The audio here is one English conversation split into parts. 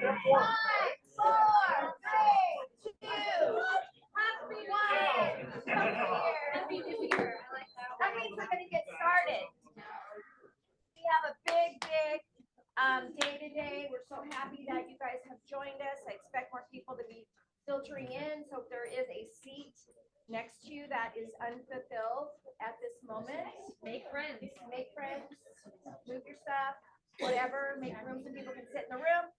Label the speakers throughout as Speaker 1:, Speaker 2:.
Speaker 1: Happy New Year. I like that. That means we're going to get started. We have a big day today. We're so happy that you guys have joined us. I expect more people to be filtering in. So if there is a seat next to you that is unfulfilled at this moment, make friends. Make friends. Move your stuff. Whatever. Make room so people can sit in the room.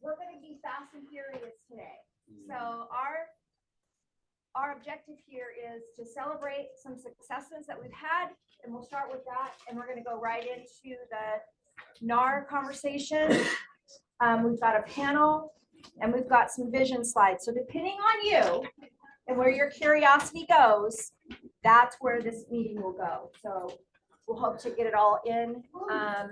Speaker 1: We're going to be fast and furious today. So our objective here is to celebrate some successes that we've had, and we'll start with that, and we're going to go right into the NAR conversation. We've got a panel, and we've got some vision slides. So depending on you and where your curiosity goes, that's where this meeting will go. So we'll hope to get it all in,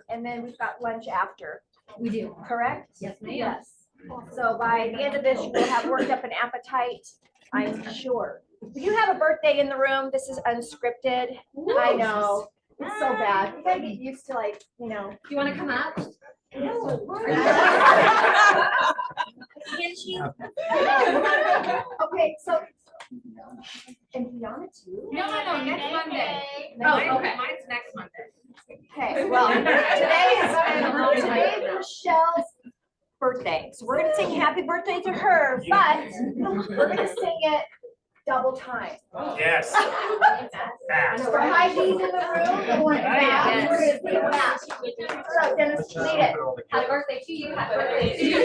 Speaker 1: and then we've got lunch after. We do, correct? Yes, ma'am. Yes. So by the end of this, you will have worked up an appetite, I'm sure. If you have a birthday in the room, this is unscripted. I know. It's so bad. You gotta get used to, like, you know. Do you want to come up? Can she? Okay, so. And Fiona too?
Speaker 2: No, next Monday.
Speaker 1: Oh, okay.
Speaker 2: Mine's next Monday.
Speaker 1: Okay, well, today is Michelle's birthday. So we're going to sing happy birthday to her, but we're going to sing it double time.
Speaker 3: Yes. Fast.
Speaker 1: For high D's in the room, the one fast, we're going to sing it fast. So Dennis, lead it.
Speaker 2: Happy birthday to you. Happy birthday to you.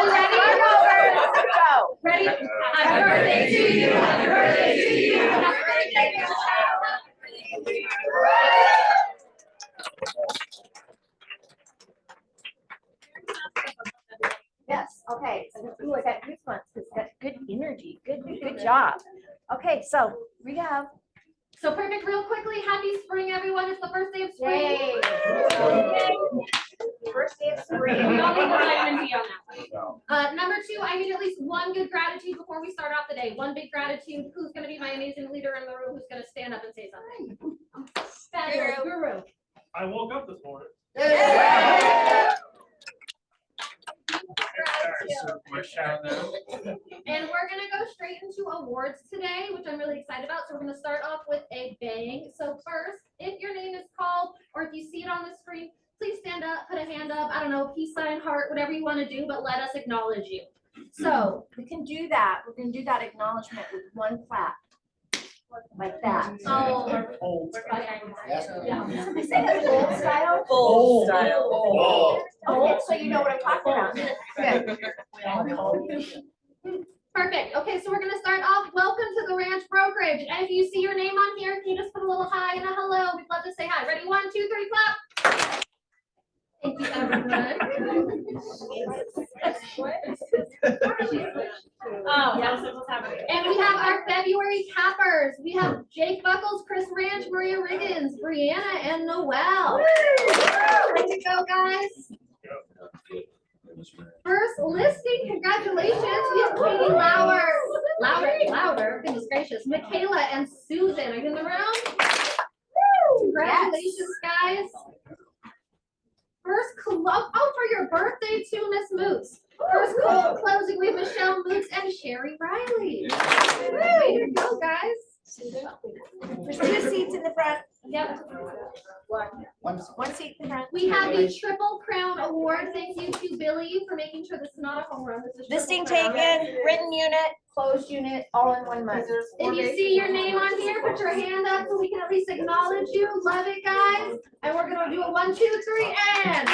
Speaker 1: Wait. Go.
Speaker 2: Ready?
Speaker 1: Happy birthday to you. Happy birthday to you. Happy birthday to you. Yes, okay. Ooh, I got goosebumps. It's got good energy. Good job. Okay, so we have.
Speaker 2: So perfect, real quickly. Happy spring, everyone. It's the first day of spring.
Speaker 1: Yay. First day of spring.
Speaker 2: We all need vitamin D on that. Number two, I need at least one good gratitude before we start off the day. One big gratitude. Who's going to be my amazing leader in the room? Who's going to stand up and say something? Fabulous. Guru.
Speaker 3: I woke up this morning.
Speaker 2: And we're going to go straight into awards today, which I'm really excited about. So we're going to start off with a bang. So first, if your name is called or if you see it on the screen, please stand up, put a hand up, I don't know, peace sign, heart, whatever you want to do, but let us acknowledge you.
Speaker 1: So we can do that. We're going to do that acknowledgement with one clap. Like that.
Speaker 2: Oh,
Speaker 1: I say that old style?
Speaker 3: Old
Speaker 1: style.
Speaker 3: Old.
Speaker 1: Okay, so you know what I'm talking about. Good.
Speaker 2: perfect. Okay, so we're going to start off. Welcome to the Ranch Brokerage. And if you see your name on here, can you just put a little hi and a hello? We'd love to say hi. Ready? 1, 2, 3, clap. Thank you, everyone. Oh, yeah. And we have our February cappers. We have Jake Buckles, Chris Ranch, Maria Riggins, Brianna, and Noelle. Way to go, guys. First listing, congratulations. We have Katie Louder, goodness gracious, Michaela and Susan. Are you in the room? Congratulations, guys. First club, for your birthday too, Miss Moots. First cold closing, we have Michelle Moots and Sherry Riley. Way to go, guys.
Speaker 1: There's 2 seats in the front.
Speaker 2: Yep.
Speaker 1: One seat in the front.
Speaker 2: We have the Triple Crown Award. Thank you to Billy for making sure this is not a home run. This is
Speaker 1: Listing
Speaker 2: Triple Crown.
Speaker 1: taken, written unit, closed unit, all in 1 month.
Speaker 2: If you see your name on here, put your hand up so we can at least acknowledge you. Love it, guys. And we're gonna do a 1, 2, 3, and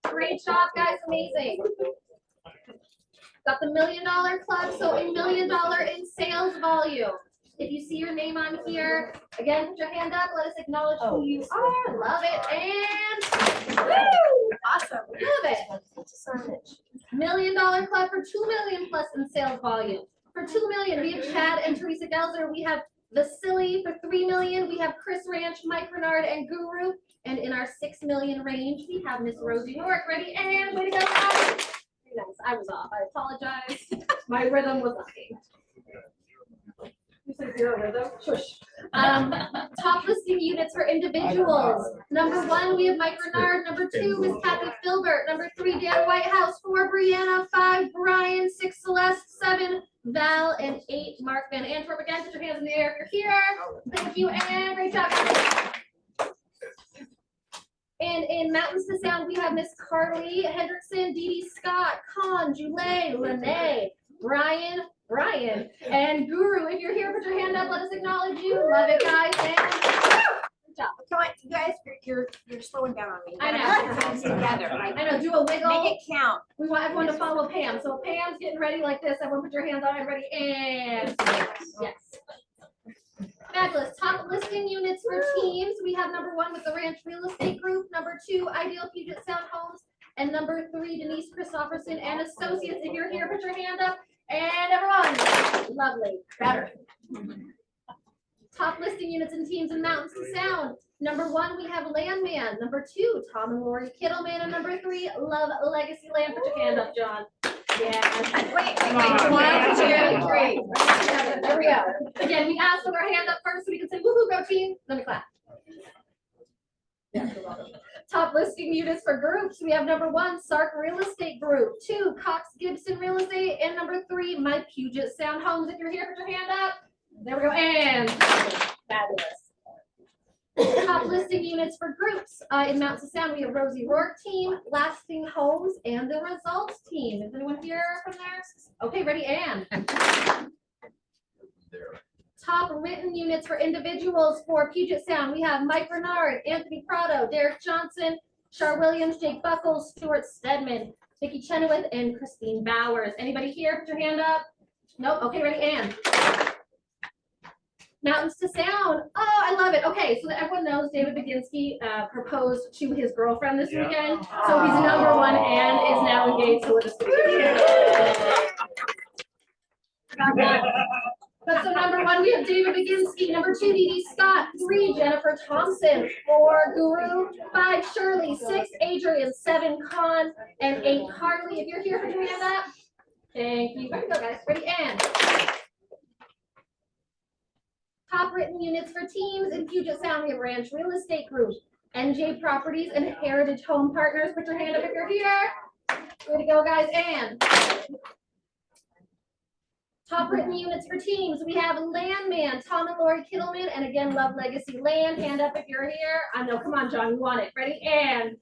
Speaker 2: great job, guys. Amazing. Got the $1 Million Club, so $1 million in sales volume. If you see your name on here, again, put your hand up. Let us acknowledge who you are. Love it. And woo! Awesome. Love it. $1 Million Club for $2 million plus in sales volume. For $2 million, we have Chad and Teresa Gelzer. We have Vasily for $3 million. We have Chris Ranch, Mike Renard, and Guru. And in our $6 million range, we have Miss Rosie York. Ready? And way to go, guys. I was off. I apologize. My rhythm was lacking. You said zero rhythm? Shush. Top listing units for individuals. Number 1, we have Mike Renard. Number 2, Miss Kathy Filbert. Number 3, Dan Whitehouse. 4, Brianna. 5, Brian. 6, Celeste. 7, Val. And 8, Mark Van Antwerp. Again, put your hands in the air if you're here. Thank you, and great job. And in Mountains to Sound, we have Miss Carly Hendrickson, Dee Dee Scott, Con, Jule, Lene, Brian, and Guru. If you're here, put your hand up. Let us acknowledge you. Love it, guys. And good job.
Speaker 1: Come on, you guys, you're slowing down on me.
Speaker 2: I know.
Speaker 1: Put your hands together. Like,
Speaker 2: I know, do a wiggle.
Speaker 1: make it count.
Speaker 2: We want everyone to follow Pam. So Pam's getting ready like this. Everyone put your hands on it. Ready? And yes. Fabulous. Top listing units for teams. We have number 1 with the Ranch Real Estate Group. Number 2, Ideal Puget Sound Homes. And number 3, Denise Christopherson and Associates. If you're here, put your hand up. And everyone. Lovely. Better. Top listing units and teams in Mountains to Sound. Number 1, we have Landman. Number 2, Tom and Lori Kittleman. And number 3, Love Legacy Land. Put your hand up, John. Yeah.
Speaker 1: Wait.
Speaker 2: 1, 2, 3. There we go. Again, we asked with our hand up first so we can say, woohoo, go team. Let me clap. Top listing units for groups. We have number 1, Sark Real Estate Group. 2, Cox Gibson Real Estate. And number 3, My Puget Sound Homes. If you're here, put your hand up. There we go. And fabulous. Top listing units for groups. In Mountains to Sound, we have Rosie Rourke team, Lasting Homes, and the Results team. Is anyone here from there? Okay, ready, and. Top written units for individuals for Puget Sound. We have Mike Renard, Anthony Prado, Derek Johnson, Char Williams, Jake Buckles, Stuart Stedman, Vicki Chenoweth, and Christine Bowers. Anybody here? Put your hand up. Nope. Okay, ready, and. Mountains to Sound. Oh, I love it. Okay, so that everyone knows David Baginski proposed to his girlfriend this weekend. So he's number 1 and is now engaged to Elizabeth. But so number 1, we have David Baginski. Number 2, Dee Dee Scott. 3, Jennifer Thompson. 4, Guru. 5, Shirley. 6, Adrian. 7, Con. And 8, Harley. If you're here, put your hand up. Thank you. Ready to go, guys. Ready, and. Top written units for teams in Puget Sound. We have Ranch Real Estate Group, NJ Properties, and Heritage Home Partners. Put your hand up if you're here. Way to go, guys. And top written units for teams. We have Landman, Tom and Lori Kittleman, and again, Love Legacy Land. Hand up if you're here. I know. Come on, John. You want it. Ready? And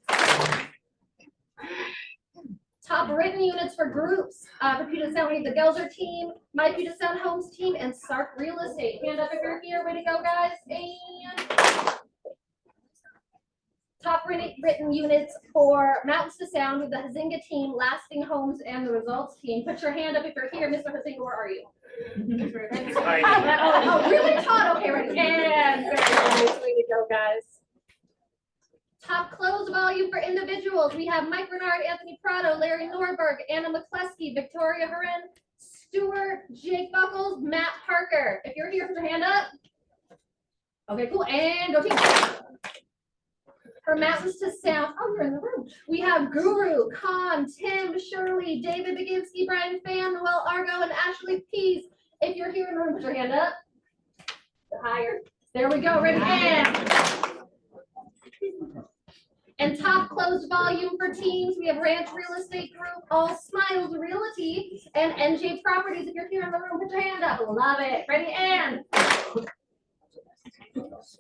Speaker 2: top written units for groups. For Puget Sound, we have the Gelzer team, My Puget Sound Homes team, and Sark Real Estate. Hand up if you're here. Way to go, guys. And top written units for Mountains to Sound with the Hazinga team, Lasting Homes, and the Results team. Put your hand up if you're here. Mr. Hazinga, where are you? Oh, really, Todd? Okay, ready. And very nice. Way to go, guys. Top close volume for individuals. We have Mike Renard, Anthony Prado, Larry Norberg, Anna McCluskey, Victoria Herren, Stuart, Jake Buckles, Matt Parker. If you're here, put your hand up. Okay, cool. And go team. For Mountains to Sound, oh, you're in the room. We have Guru, Con, Tim, Shirley, David Baginski, Brian Fan, Noel Argo, and Ashley Pease. If you're here in the room, put your hand up. Higher. There we go. Ready? And top closed volume for teams, we have Ranch Real Estate Group, All Smiles Realty, and NJ Properties. If you're here in the room, put your hand up. Love it. Ready?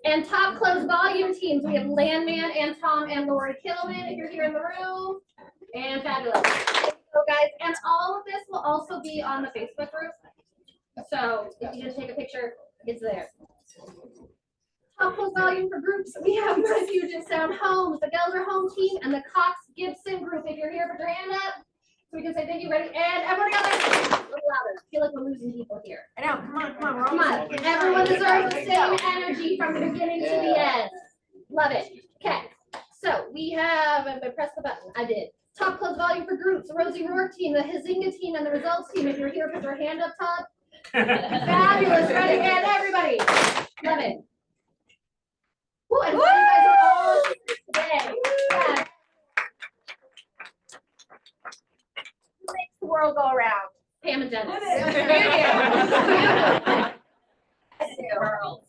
Speaker 2: And top closed volume teams, we have Landman and Tom and Lori Kittleman. If you're here in the room, and fabulous. So guys, and all of this will also be on the Facebook group. So if you just take a picture, it's there. Top closed volume for groups, we have My Puget Sound Homes, the Gelzer Home Team, and the Cox Gibson Group. If you're here, put your hand up. So we can say thank you, ready, and everyone together. A little louder. I feel like we're losing people here.
Speaker 1: I know, come on.
Speaker 2: Come on. Everyone deserves the same energy from the beginning to the end. Love it. Okay. So we have, if I press the button, I did. Top closed volume for groups, Rosie Rourke team, the Hazinga team, and the Results team. If you're here, put your hand up top. Fabulous. Ready, and everybody. Love it. Ooh, and you guys are all here today. Yeah.
Speaker 1: Who makes the world go around?
Speaker 2: Pam and Dennis.
Speaker 1: Girls.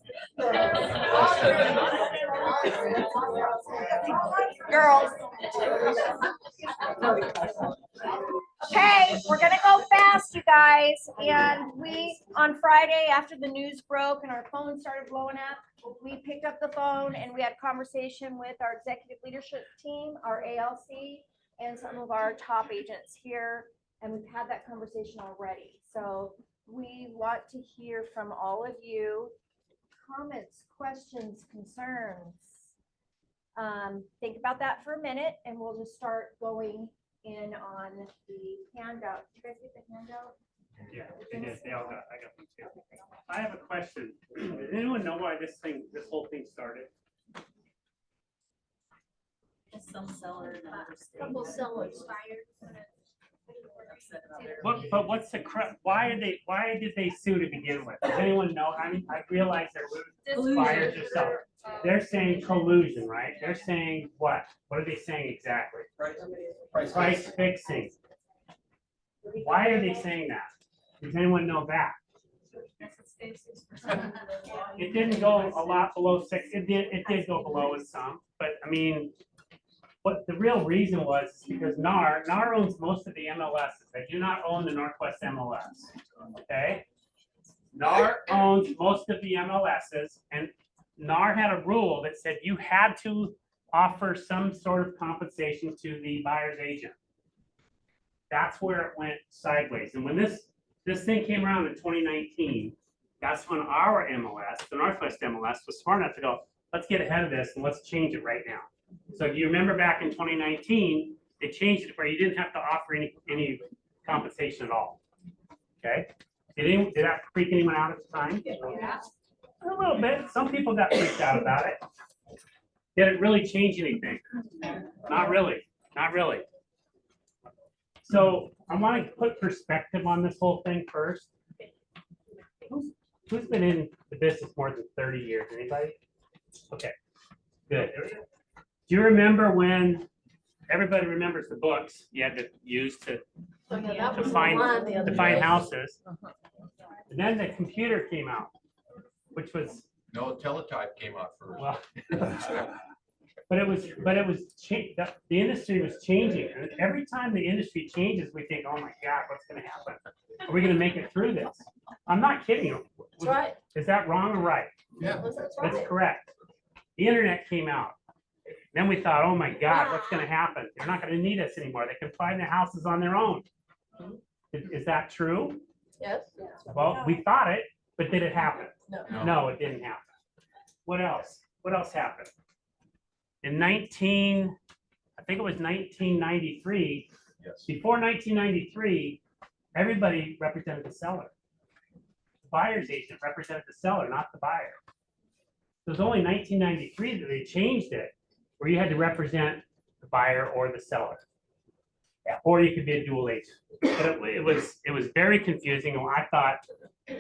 Speaker 1: Girls. Okay, we're gonna go fast, you guys. And we, on Friday, after the news broke and our phone started blowing up, we picked up the phone and we had a conversation with our executive leadership team, our ALC, and some of our top agents here. And we've had that conversation already. So we want to hear from all of you. Comments, questions, concerns. Think about that for a minute and we'll just start going in on the handout. Did you guys get the handout?
Speaker 4: Yeah, they did. They all got, I got them too. I have a question. Does anyone know why this whole thing started?
Speaker 5: Some seller in another state.
Speaker 2: Couple sellers fired.
Speaker 4: But what's the why did they sue to begin with? Does anyone know? I mean, I realize they're buyers or sellers. They're saying collusion, right? They're saying what? What are they saying exactly? Price fixing. Why are they saying that? Does anyone know that? It didn't go a lot below 6. It did go below in some, but I mean, what the real reason was is because NAR owns most of the MLSs. They do not own the Northwest MLS. Okay? NAR owns most of the MLSs, and NAR had a rule that said you had to offer some sort of compensation to the buyer's agent. That's where it went sideways. And when this thing came around in 2019, that's when our MLS, the Northwest MLS, was smart enough to go, let's get ahead of this and let's change it right now. So if you remember back in 2019, they changed it where you didn't have to offer any compensation at all. Okay? Did that freak anyone out at the time?
Speaker 2: Yeah.
Speaker 4: A little bit. Some people got freaked out about it. Did it really change anything? Not really. Not really. So I want to put perspective on this whole thing first. Who's been in the business more than 30 years? Anybody? Okay, good. Do you remember when everybody remembers the books you had to use to find houses? And then the computer came out, which was
Speaker 6: No, teletype came out first.
Speaker 4: well, but it was the industry was changing. And every time the industry changes, we think, oh my God, what's going to happen? Are we going to make it through this? I'm not kidding you.
Speaker 2: That's right.
Speaker 4: Is that wrong or right?
Speaker 6: Yeah.
Speaker 2: That's
Speaker 4: That's
Speaker 2: right.
Speaker 4: correct. The internet came out. Then we thought, oh my God, what's going to happen? They're not going to need us anymore. They can find the houses on their own. Is that true?
Speaker 2: Yes.
Speaker 4: Well, we thought it, but did it happen?
Speaker 2: No.
Speaker 4: No, it didn't happen. What else? What else happened? In I think it was 1993,
Speaker 6: Yes.
Speaker 4: before 1993, everybody represented the seller. The buyer's agent represented the seller, not the buyer. It was only 1993 that they changed it, where you had to represent the buyer or the seller. Or you could be a dual agent. But it was very confusing. And I thought,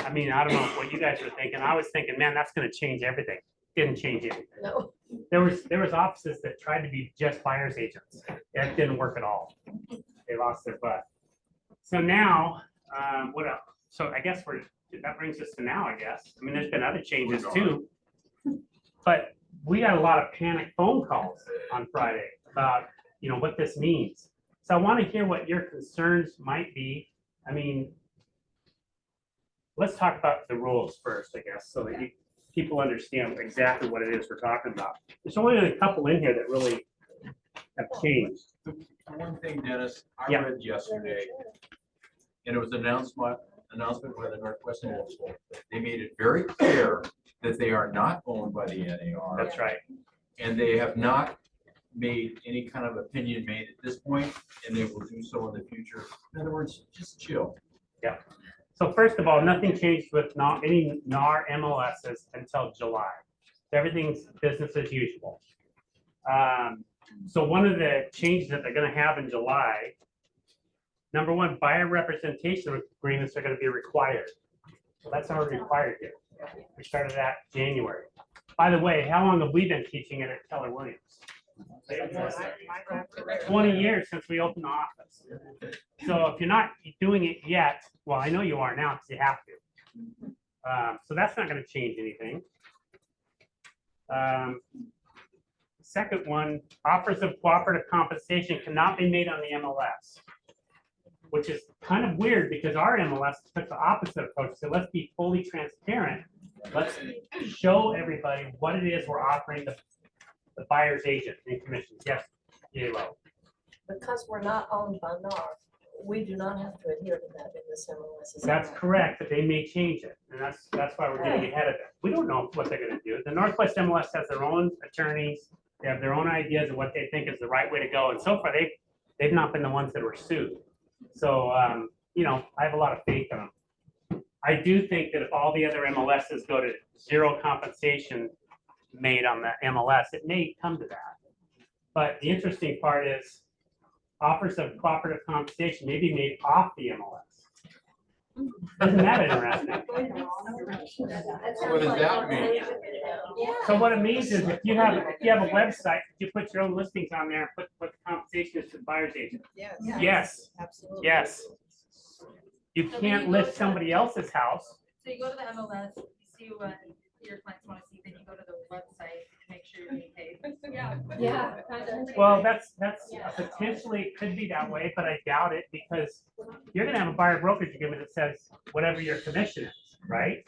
Speaker 4: I mean, I don't know what you guys were thinking. I was thinking, man, that's going to change everything. Didn't change anything.
Speaker 2: No.
Speaker 4: There was offices that tried to be just buyer's agents. That didn't work at all. They lost their butt. So now, what else? So I guess that brings us to now, I guess. I mean, there's been other changes too. But we got a lot of panic phone calls on Friday about, what this means. So I want to hear what your concerns might be. I mean, let's talk about the rules first, I guess, so that people understand exactly what it is we're talking about. There's only a couple in here that really have changed.
Speaker 6: One thing, Dennis, I
Speaker 4: Yeah.
Speaker 6: read yesterday, and it was an announcement by the Northwest Municipal. They made it very clear that they are not owned by the NAR.
Speaker 4: That's right.
Speaker 6: And they have not made any kind of opinion made at this point, and they will do so in the future. In other words, just chill.
Speaker 4: So first of all, nothing changed with any NAR MLSs until July. Everything's business as usual. So one of the changes that they're going to have in July, number one, buyer representation agreements are going to be required. So that's already required here. We started that January. By the way, how long have we been teaching it at Keller Williams? 20 years since we opened the office. So if you're not doing it yet, well, I know you are now because you have to. So that's not going to change anything. second one, offers of cooperative compensation cannot be made on the MLS. Which is kind of weird because our MLS took the opposite approach. So let's be fully transparent. Let's show everybody what it is we're offering the buyer's agent in commissions. Yes, J-Lo.
Speaker 5: Because we're not owned by NAR, we do not have to adhere to that in this MLS. Is that
Speaker 4: That's
Speaker 5: right?
Speaker 4: correct, but they may change it. And that's why we're getting ahead of it. We don't know what they're gonna do. The Northwest MLS has their own attorneys. They have their own ideas of what they think is the right way to go. And so far, they've not been the ones that were sued. So, you know, I have a lot of faith in them. I do think that if all the other MLSs go to zero compensation made on the MLS, it may come to that. But the interesting part is offers of cooperative compensation may be made off the MLS. Isn't that interesting?
Speaker 6: What does that mean?
Speaker 4: So what it means is if you have a website, you put your own listings on there, and put what the compensation is to the buyer's agent. Yes,
Speaker 5: Absolutely.
Speaker 4: yes. You can't list somebody else's house.
Speaker 7: So you go to the MLS, you see what your clients want to see, then you go to the website to make sure you're being paid.
Speaker 2: Yeah. Kind of.
Speaker 4: Well, that's potentially it could be that way, but I doubt it because you're gonna have a buyer brokerage agreement that says whatever your commission is, right?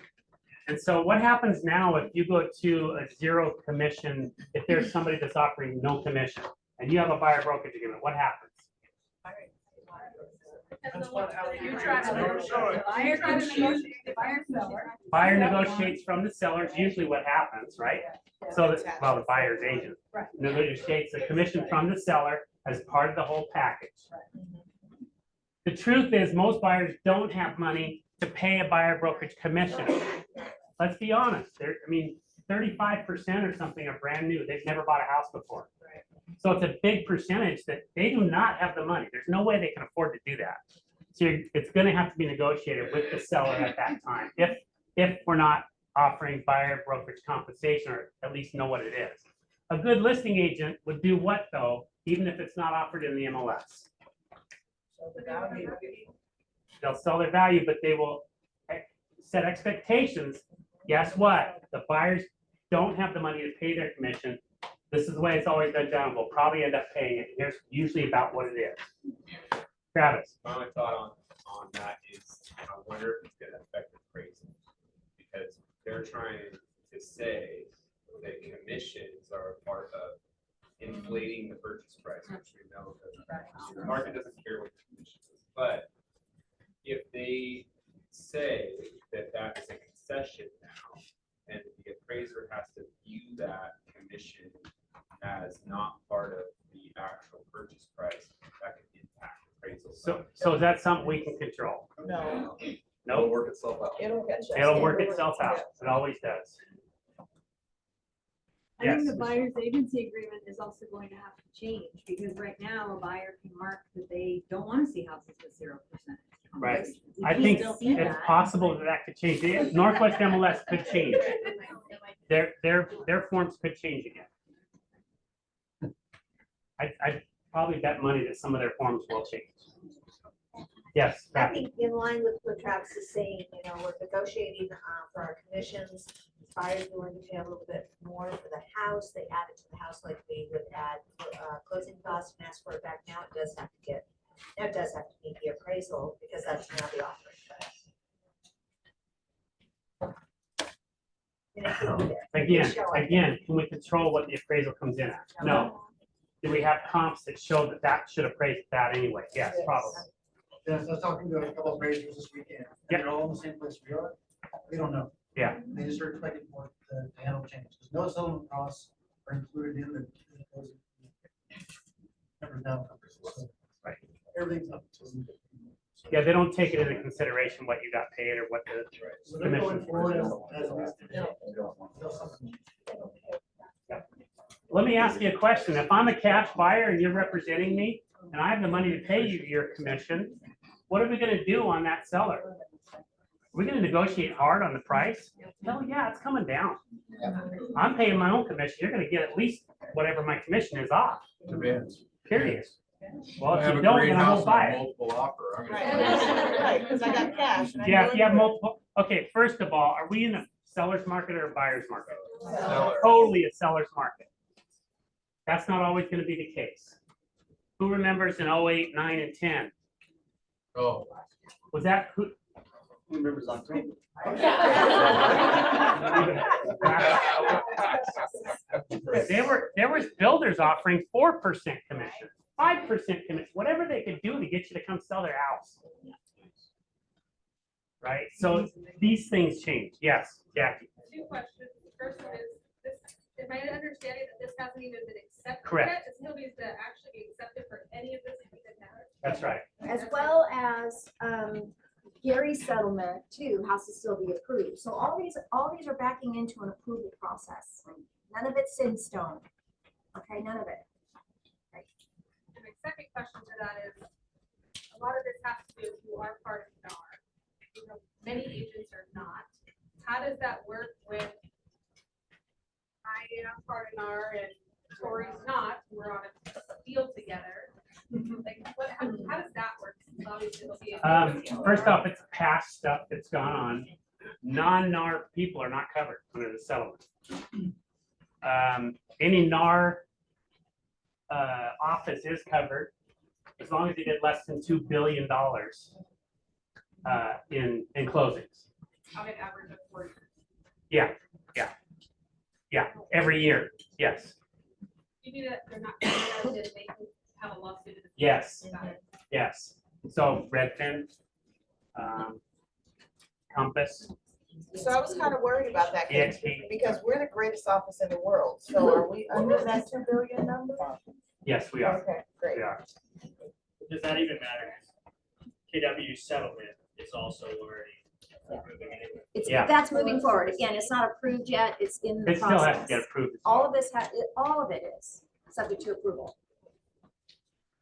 Speaker 4: And so what happens now if you go to a zero commission, if there's somebody that's offering no commission and you have a buyer brokerage agreement, what happens?
Speaker 7: You're trying to, buyer trying to negotiate, the buyer seller.
Speaker 4: Buyer negotiates from the seller is usually what happens, right? So that, well, the buyer's agent negotiates the commission from the seller as part of the whole package. The truth is, most buyers don't have money to pay a buyer brokerage commission. Let's be honest, I mean, 35% or something are brand new. They've never bought a house before. So it's a big percentage that they do not have the money. There's no way they can afford to do that. So it's gonna have to be negotiated with the seller at that time, if we're not offering buyer brokerage compensation, or at least know what it is. A good listing agent would do what though, even if it's not offered in the MLS? They'll sell their value, but they will set expectations. Guess what? The buyers don't have the money to pay their commission. This is the way it's always been done. We'll probably end up paying it. Here's usually about what it is. Travis.
Speaker 8: My only thought on that is, I wonder if it's gonna affect appraisal. Because they're trying to say that commissions are a part of inflating the purchase price, which we know that the market doesn't care what the commission is. But if they say that that is a concession now, and the appraiser has to view that commission as not part of the actual purchase price, that could impact appraisal.
Speaker 4: So is that something we can control?
Speaker 5: No,
Speaker 4: No,
Speaker 6: work itself out.
Speaker 5: it'll catch us.
Speaker 4: it'll work itself out. It always does.
Speaker 9: I think
Speaker 4: Yes.
Speaker 9: the buyer's agency agreement is also going to have to change, because right now, a buyer can mark that they don't want to see houses with 0%.
Speaker 4: Right.
Speaker 9: You
Speaker 4: I
Speaker 9: can
Speaker 4: think
Speaker 9: still see
Speaker 4: it's
Speaker 9: that.
Speaker 4: possible that that could change. The Northwest MLS could change. Their forms could change again. I probably bet money that some of their forms will change. Yes,
Speaker 10: I
Speaker 4: Kathy.
Speaker 10: think in line with what Travis is saying, you know, we're negotiating for our commissions. Buyers willing to pay a little bit more for the house. They add it to the house like we would add closing costs and ask for it back. Now it does have to meet the appraisal because that's now the offering price.
Speaker 4: Again, can we control what the appraisal comes in at? No. Do we have comps that show that that should appraise that anyway? Yes, probably.
Speaker 11: Yes, I was talking to a couple of appraisers this weekend.
Speaker 4: Yep.
Speaker 11: They're all in the same place we are. We don't know.
Speaker 4: Yeah.
Speaker 11: They just are expecting for it to handle change. Because no settlement costs are included in the those numbers now. So
Speaker 4: Right.
Speaker 11: Everything's up to.
Speaker 4: Yeah, they don't take it into consideration what you got paid or what the
Speaker 11: So they're going
Speaker 4: commission.
Speaker 11: forward as of today.
Speaker 4: Let me ask you a question. If I'm a cash buyer and you're representing me and I have the money to pay you your commission, what are we gonna do on that seller? Are we gonna negotiate hard on the price? Hell yeah, it's coming down. I'm paying my own commission. You're gonna get at least whatever my commission is off,
Speaker 6: Depends.
Speaker 4: period. Well,
Speaker 6: I
Speaker 4: if
Speaker 6: have
Speaker 4: you
Speaker 6: a
Speaker 4: don't,
Speaker 6: great
Speaker 4: then I
Speaker 6: house
Speaker 4: won't
Speaker 6: and a
Speaker 4: buy it.
Speaker 6: multiple offer. I mean,
Speaker 5: Right, because I got cash. and I
Speaker 4: Yeah,
Speaker 5: know
Speaker 4: if you have
Speaker 5: it.
Speaker 4: multiple, okay, first of all, are we in a seller's market or a buyer's market?
Speaker 6: Seller.
Speaker 4: Totally a seller's market. That's not always gonna be the case. Who remembers in 08, 9, and 10?
Speaker 6: Oh,
Speaker 4: Was that who?
Speaker 11: Who remembers October?
Speaker 4: There was builders offering 4% commission, 5% commission, whatever they could do to get you to come sell their house. Right? So these things change. Yes, Jackie.
Speaker 7: Two questions. The first one is, this, am I understanding that this hasn't even been accepted
Speaker 4: Correct.
Speaker 7: yet? It still needs to actually be accepted for any of this to even matter?
Speaker 4: That's right.
Speaker 2: As well as, Gary's settlement too has to still be approved. So all these are backing into an approval process. None of it's in stone. Okay, none of it.
Speaker 7: And my second question to that is, a lot of this has to do, you are part of NAR. You know, many agents are not. How does that work when I am part of NAR and Tori's not, we're on a field together? Like, how does that work? Obviously, it'll be a-
Speaker 4: First off, it's past stuff that's gone on. Non-NAR people are not covered under the settlement. Any NAR office is covered as long as they did less than $2 billion in closings.
Speaker 7: on an average of 4 years.
Speaker 4: Yeah, every year, yes,
Speaker 7: You mean that they're not, covered as in they can have a lawsuit? in the
Speaker 4: yes,
Speaker 7: future about it?
Speaker 4: yes. So Redfin, Compass,
Speaker 12: So I was kind of worried about that,
Speaker 4: EXP,
Speaker 12: because we're the greatest office in the world, so are we under that 2 billion number?
Speaker 4: yes, we are,
Speaker 12: Okay, great.
Speaker 4: we are.
Speaker 3: Does that even matter? KW settlement is also already moving anyway.
Speaker 4: Yeah.
Speaker 2: That's moving forward. Again, it's not approved yet. It's in the
Speaker 4: It still has to
Speaker 2: process.
Speaker 4: get approved. as
Speaker 2: All
Speaker 4: well,
Speaker 2: of this all of it is subject to approval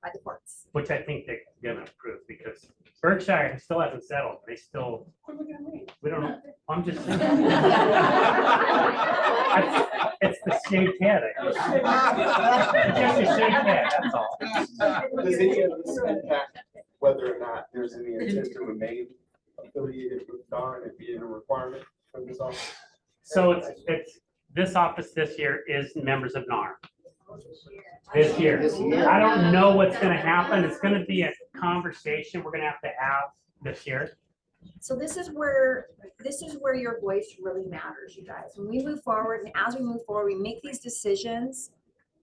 Speaker 2: by the courts.
Speaker 4: which I think they're gonna approve because Berkshire still hasn't settled. They still, we don't know. I'm just saying. It's the shaved head. I guess. It's just a shaved head, that's all.
Speaker 8: Does any of this impact whether or not there's any intent to remain affiliated with NAR and being a requirement for this office?
Speaker 4: So it's, this office this year is members of NAR. This year. I don't know what's gonna happen. It's gonna be a conversation we're gonna have this year.
Speaker 2: So this is where your voice really matters, you guys. When we move forward and as we move forward, we make these decisions.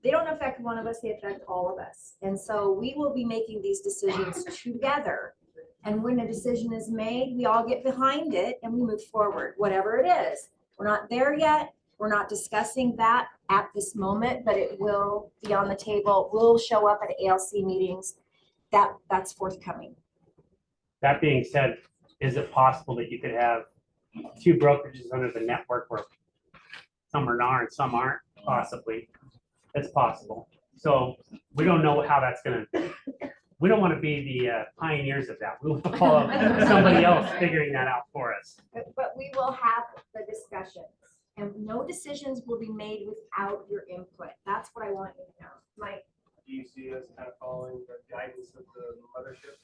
Speaker 2: They don't affect one of us, they affect all of us. And so we will be making these decisions together. And when a decision is made, we all get behind it and we move forward, whatever it is. We're not there yet. We're not discussing that at this moment, but it will be on the table. We'll show up at ALC meetings. That's forthcoming.
Speaker 4: That being said, is it possible that you could have 2 brokerages under the network where some are NAR and some aren't? Possibly. It's possible. So we don't know how that's gonna, we don't want to be the pioneers of that. We want to follow somebody else figuring that out for us.
Speaker 2: But we will have the discussions and no decisions will be made without your input. That's what I want you to know. Mike?
Speaker 3: Do you see us kind of following the guidance of the mothership?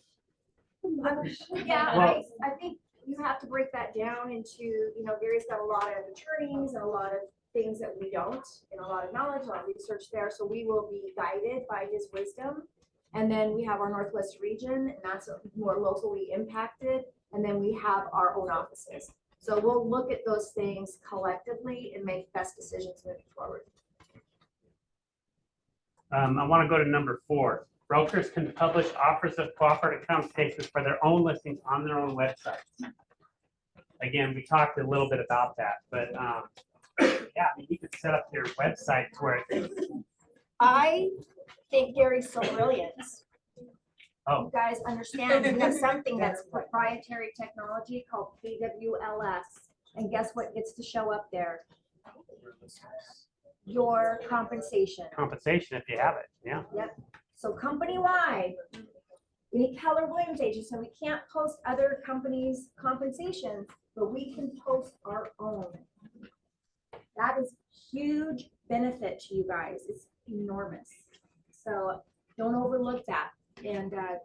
Speaker 2: Yeah,
Speaker 4: Well-
Speaker 2: I think you have to break that down into, Gary's got a lot of attorneys and a lot of things that we don't, and a lot of knowledge, a lot of research there. So we will be guided by his wisdom. And then we have our Northwest region, and that's more locally impacted. And then we have our own offices. So we'll look at those things collectively and make best decisions moving forward.
Speaker 4: I want to go to number 4. Brokers can publish offers of cooperative compensation for their own listings on their own websites. Again, we talked a little bit about that, but yeah, you could set up your website to where
Speaker 2: I think Gary's so brilliant.
Speaker 4: Oh.
Speaker 2: You guys understand, we have something that's proprietary technology called KWLS. And guess what gets to show up there? Your compensation.
Speaker 4: compensation if you have it. Yeah.
Speaker 2: Yep. So company-wide, we need Keller Williams agents, so we can't post other companies' compensation, but we can post our own. That is huge benefit to you guys. It's enormous. So don't overlook that. And that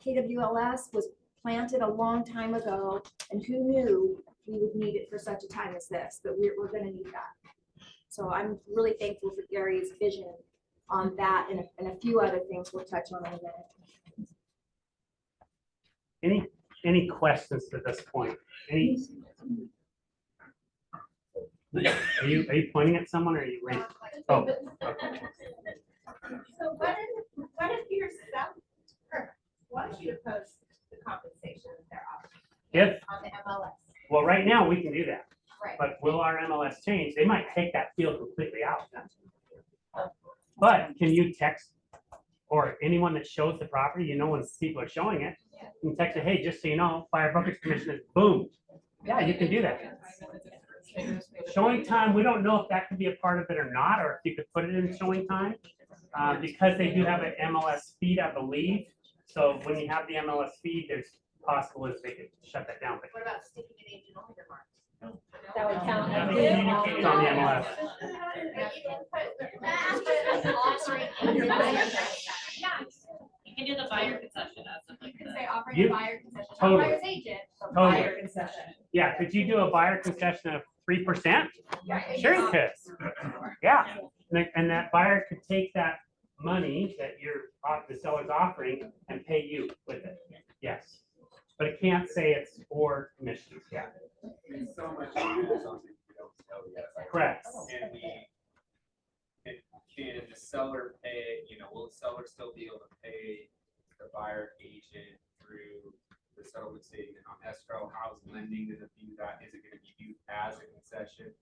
Speaker 2: KWLS was planted a long time ago, and who knew we would need it for such a time as this, but we're going to need that. So I'm really thankful for Gary's vision
Speaker 1: on that and a few other things we'll touch on in a minute.
Speaker 4: Any questions to this point? Any? Are you pointing at someone or are you raising? Oh, okay.
Speaker 2: So what if you're wants you to post the compensation they're offering
Speaker 4: If,
Speaker 2: on the MLS?
Speaker 4: well, right now we can do that,
Speaker 2: Right.
Speaker 4: but will our MLS change? They might take that field completely out. But can you text or anyone that shows the property, you know, when people are showing it, you can text it, hey, just so you know, fire brokerage commission is boom. Yeah, you can do that. Showing time, we don't know if that could be a part of it or not, or if you could put it in showing time. Because they do have an MLS feed, I believe. So when you have the MLS feed, there's possible is they could shut that down. But
Speaker 2: What about sticking an agent only remarks?
Speaker 1: That would count.
Speaker 4: Yeah, they communicate on the MLS.
Speaker 13: You can do the buyer concession as something like
Speaker 2: You can
Speaker 13: that.
Speaker 2: say offering
Speaker 4: You-
Speaker 2: a buyer concession, not
Speaker 4: Totally.
Speaker 2: buyer's agent, but
Speaker 4: Totally.
Speaker 2: buyer concession.
Speaker 4: Yeah, could you do a buyer concession of 3%?
Speaker 2: Yeah.
Speaker 4: Sure you could. Yeah, and that buyer could take that money that the seller's offering and pay you with it. Yes. But it can't say it's for commissions. Yeah,
Speaker 8: There's so much into something we don't know yet.
Speaker 4: correct.
Speaker 8: Can the seller pay, will the seller still be able to pay the buyer agent through the settlement statement on escrow? How's lending gonna view that? Is it gonna be viewed as a concession?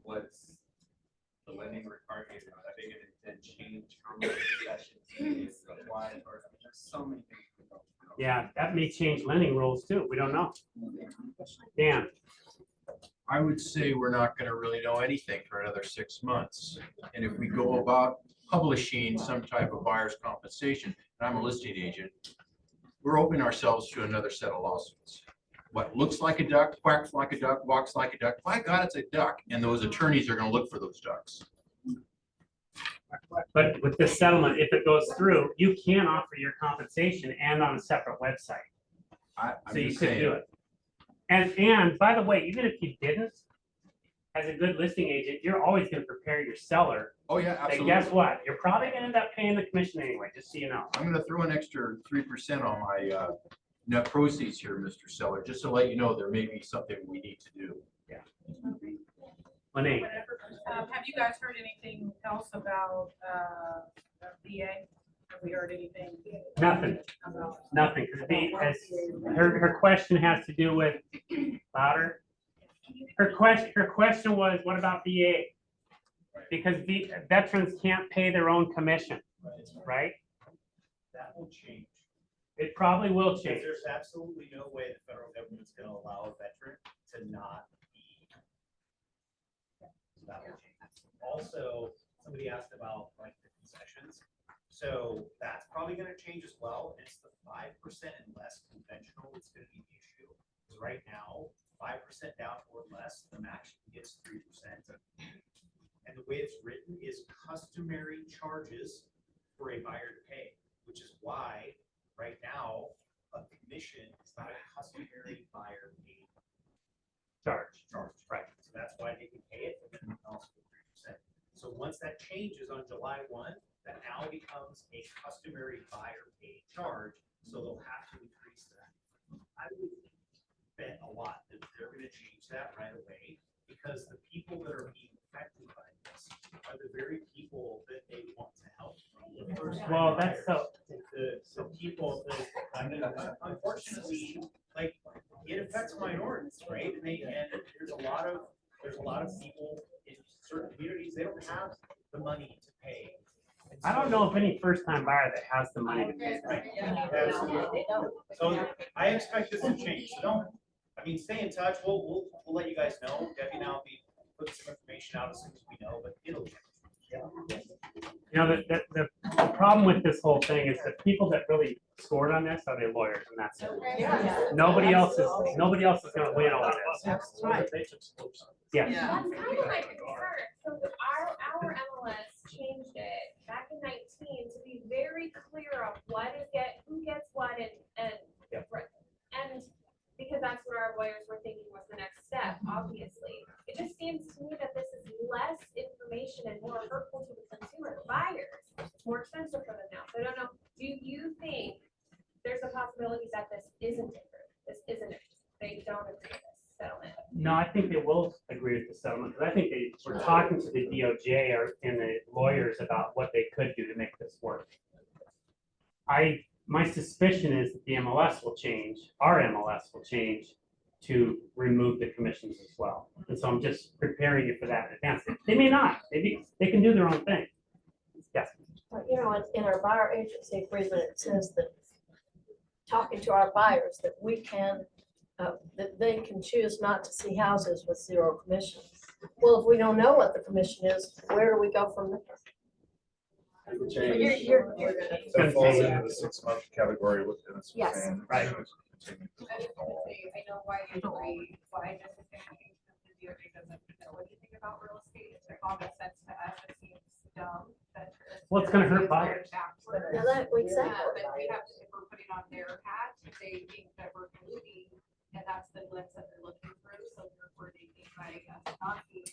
Speaker 8: What's the lending requirement? Are they gonna then change how much concessions is applied? Or, there's so many things we don't know.
Speaker 4: Yeah, that may change lending rules too. We don't know. Dan,
Speaker 6: I would say we're not gonna really know anything for another 6 months. And if we go about publishing some type of buyer's compensation, and I'm a listing agent, we're opening ourselves to another set of lawsuits. What looks like a duck, quacks like a duck, walks like a duck, my God, it's a duck, and those attorneys are gonna look for those ducks.
Speaker 4: but with this settlement, if it goes through, you can offer your compensation and on a separate website.
Speaker 6: I'm
Speaker 4: So you
Speaker 6: just
Speaker 4: could do
Speaker 6: saying,
Speaker 4: it. And by the way, even if you didn't, as a good listing agent, you're always gonna prepare your seller.
Speaker 6: oh yeah,
Speaker 4: That
Speaker 6: absolutely.
Speaker 4: guess what? You're probably gonna end up paying the commission anyway, just so you know.
Speaker 6: I'm gonna throw an extra 3% on my net proceeds here, Mr. Seller, just to let you know there may be something we need to do.
Speaker 4: Lene,
Speaker 7: Have you guys heard anything else about, VA? Have we heard anything?
Speaker 4: nothing, nothing, because her question has to do with louder. Her question was, what about VA? Because veterans can't pay their own commission, right?
Speaker 14: That will change.
Speaker 4: It probably will
Speaker 14: Because
Speaker 4: change.
Speaker 14: there's absolutely no way the federal government's gonna allow a veteran to not be. So that will change. Also, somebody asked about like the concessions. So that's probably gonna change as well. It's the 5% and less conventional that's gonna be the issue. Because right now, 5% down or less, the max gets 3%. And the way it's written is customary charges for a buyer to pay, which is why right now, a commission is not a customary buyer paid
Speaker 4: Charge.
Speaker 14: right? So that's why they can pay it, and then they can also pay 3%. So once that changes on July 1, that now becomes a customary buyer paid charge, so they'll have to increase that. I would bet a lot that they're gonna change that right away, because the people that are being affected by this are the very people that they want to help. The first-time
Speaker 4: Well, that's
Speaker 14: buyers. The people that, I mean, unfortunately, like, it affects minorities, right? And there's a lot of people in certain communities, they don't have the money to pay. And
Speaker 4: I don't
Speaker 14: so-
Speaker 4: know of any first-time buyer that has the money to pay.
Speaker 14: Right. Absolutely. So I expect this to change, so stay in touch, we'll let you guys know, Debbie and I'll be putting some information out as soon as we know, but it'll change.
Speaker 4: You know, the problem with this whole thing is that people that really scored on this are the lawyers, and that's it. Nobody else is gonna win over this.
Speaker 2: That's
Speaker 4: right. Yeah.
Speaker 2: That's kind of my concern. So our MLS changed it back in 19 to be very clear of who gets what and because that's what our lawyers were thinking was the next step, obviously. It just seems to me that this is less information and and more hurtful to the consumer, the buyers. It's more expensive for them now. So I don't know, do you think there's a possibility that this isn't approved? This isn't, they don't agree with this settlement?
Speaker 4: No, I think they will agree with the settlement, because I think they were talking to the DOJ and the lawyers about what they could do to make this work. My suspicion is that the MLS will change, our MLS will change to remove the commissions as well. And so I'm just preparing you for that in advance. They may not, maybe they can do their own thing. Yes.
Speaker 5: You know, in our buyer agency agreement, it says that talking to our buyers, that we can, that they can choose not to see houses with 0 commissions. Well, if we don't know what the commission is, where do we go from there? You're
Speaker 15: That falls into the 6-month category within this.
Speaker 5: Yes.
Speaker 4: Right.
Speaker 7: I know why you agree, but I just think the DOJ doesn't know anything about real estate. It's like common sense to us. It seems dumb that.
Speaker 4: Well, it's gonna hurt buyers.
Speaker 7: Backwards.
Speaker 5: Now that, exactly.
Speaker 7: But we have to, if we're putting on their hat, they think that we're polluting, and that's the lens that they're looking through. So therefore, they think by us not being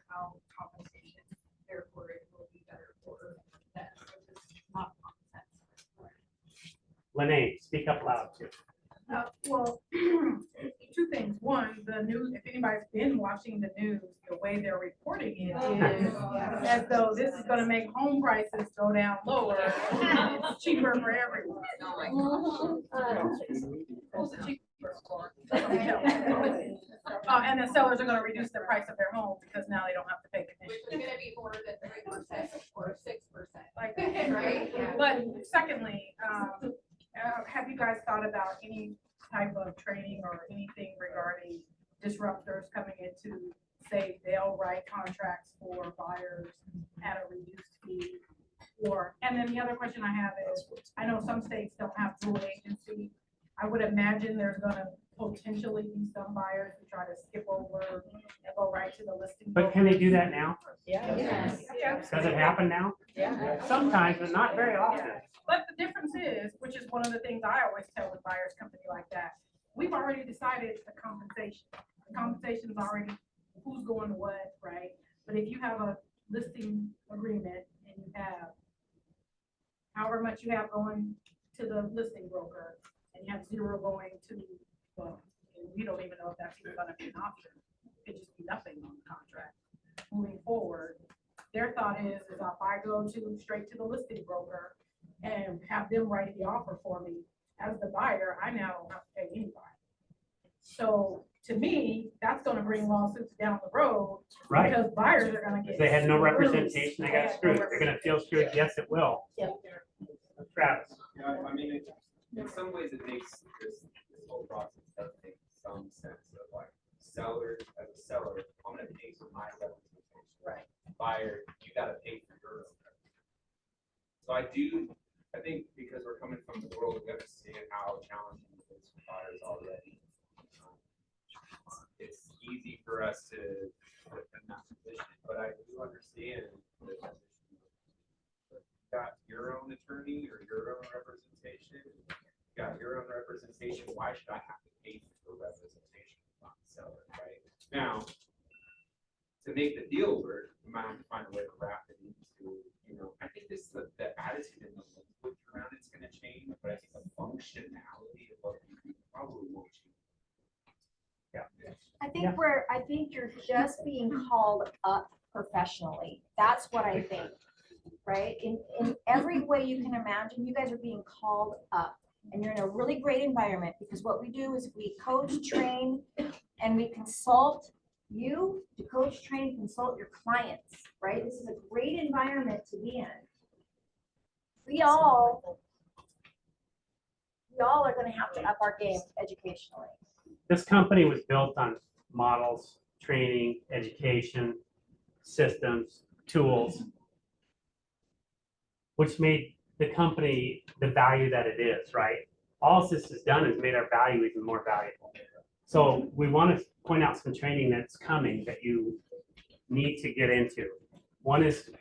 Speaker 7: how compensation, therefore it will be better for them, which is not common sense.
Speaker 4: Lene, speak up loud too.
Speaker 16: Well, two things. One, the news, if anybody's been watching the news, the way they're reporting it is as though this is gonna make home prices go down lower. It's cheaper for everyone. And the sellers are gonna reduce the price of their home because now they don't have to pay
Speaker 7: Which
Speaker 16: commission.
Speaker 7: is gonna be more than 3% or 6%.
Speaker 16: Like,
Speaker 7: Right? Yeah.
Speaker 16: But secondly, have you guys thought about any type of training or anything regarding disruptors coming into, say, they'll write contracts for buyers at a reduced fee? Or, and then the other question I have is, I know some states don't have dual agency. I would imagine there's gonna potentially be some buyers who try to skip over and go right to the listing.
Speaker 4: But can they do that now?
Speaker 5: Yeah.
Speaker 16: Yes.
Speaker 4: Does it happen now?
Speaker 5: Yeah.
Speaker 4: Sometimes, but not very often.
Speaker 16: But the difference is, which is one of the things I always tell with buyers company like that, we've already decided the compensation. The compensation is already who's going to what, right? But if you have a listing agreement and you have however much you have going to the listing broker and you have 0 going to, well, we don't even know if that's even gonna be an option. It could just be nothing on the contract. Moving forward, their thought is if I go straight to the listing broker and have them write the offer for me, as the buyer, I now don't have to pay anybody. So to me, that's gonna bring lawsuits down the road.
Speaker 4: Right.
Speaker 16: Because buyers are gonna get.
Speaker 4: If they had no
Speaker 16: screwed.
Speaker 4: representation, they got screwed. They're gonna feel screwed. Yes, it will.
Speaker 5: Yep.
Speaker 4: Travis.
Speaker 8: Yeah, I mean, in some ways it makes this whole process does make some sense of like sellers, as a seller, I'm gonna pay for my representation.
Speaker 5: Right.
Speaker 8: Buyer, you gotta pay for your own. So I think because we're coming from the world, we understand how challenging it is for buyers already. It's easy for us to put in that position, but I do understand the position. Got your own attorney or your own representation, got your own representation, why should I have to pay for representation on the seller, right? Now, to make the deal work, we might have to find a way to wrap it into, I think this, the attitude and the language around it's gonna change, but I think the functionality of what you do probably won't change. Yeah.
Speaker 1: I think you're just being called up professionally. That's what I think, right? In every way you can imagine, you guys are being called up and you're in a really great environment because what we do is we coach, train, and we consult you to coach, train, consult your clients, right? This is a great environment to be in. We all are gonna have to up our game educationally.
Speaker 4: This company was built on models, training, education, systems, tools, which made the company the value that it is, right? All this has done is made our value even more valuable. So we want to point out some training that's coming that you need to get into. One is, do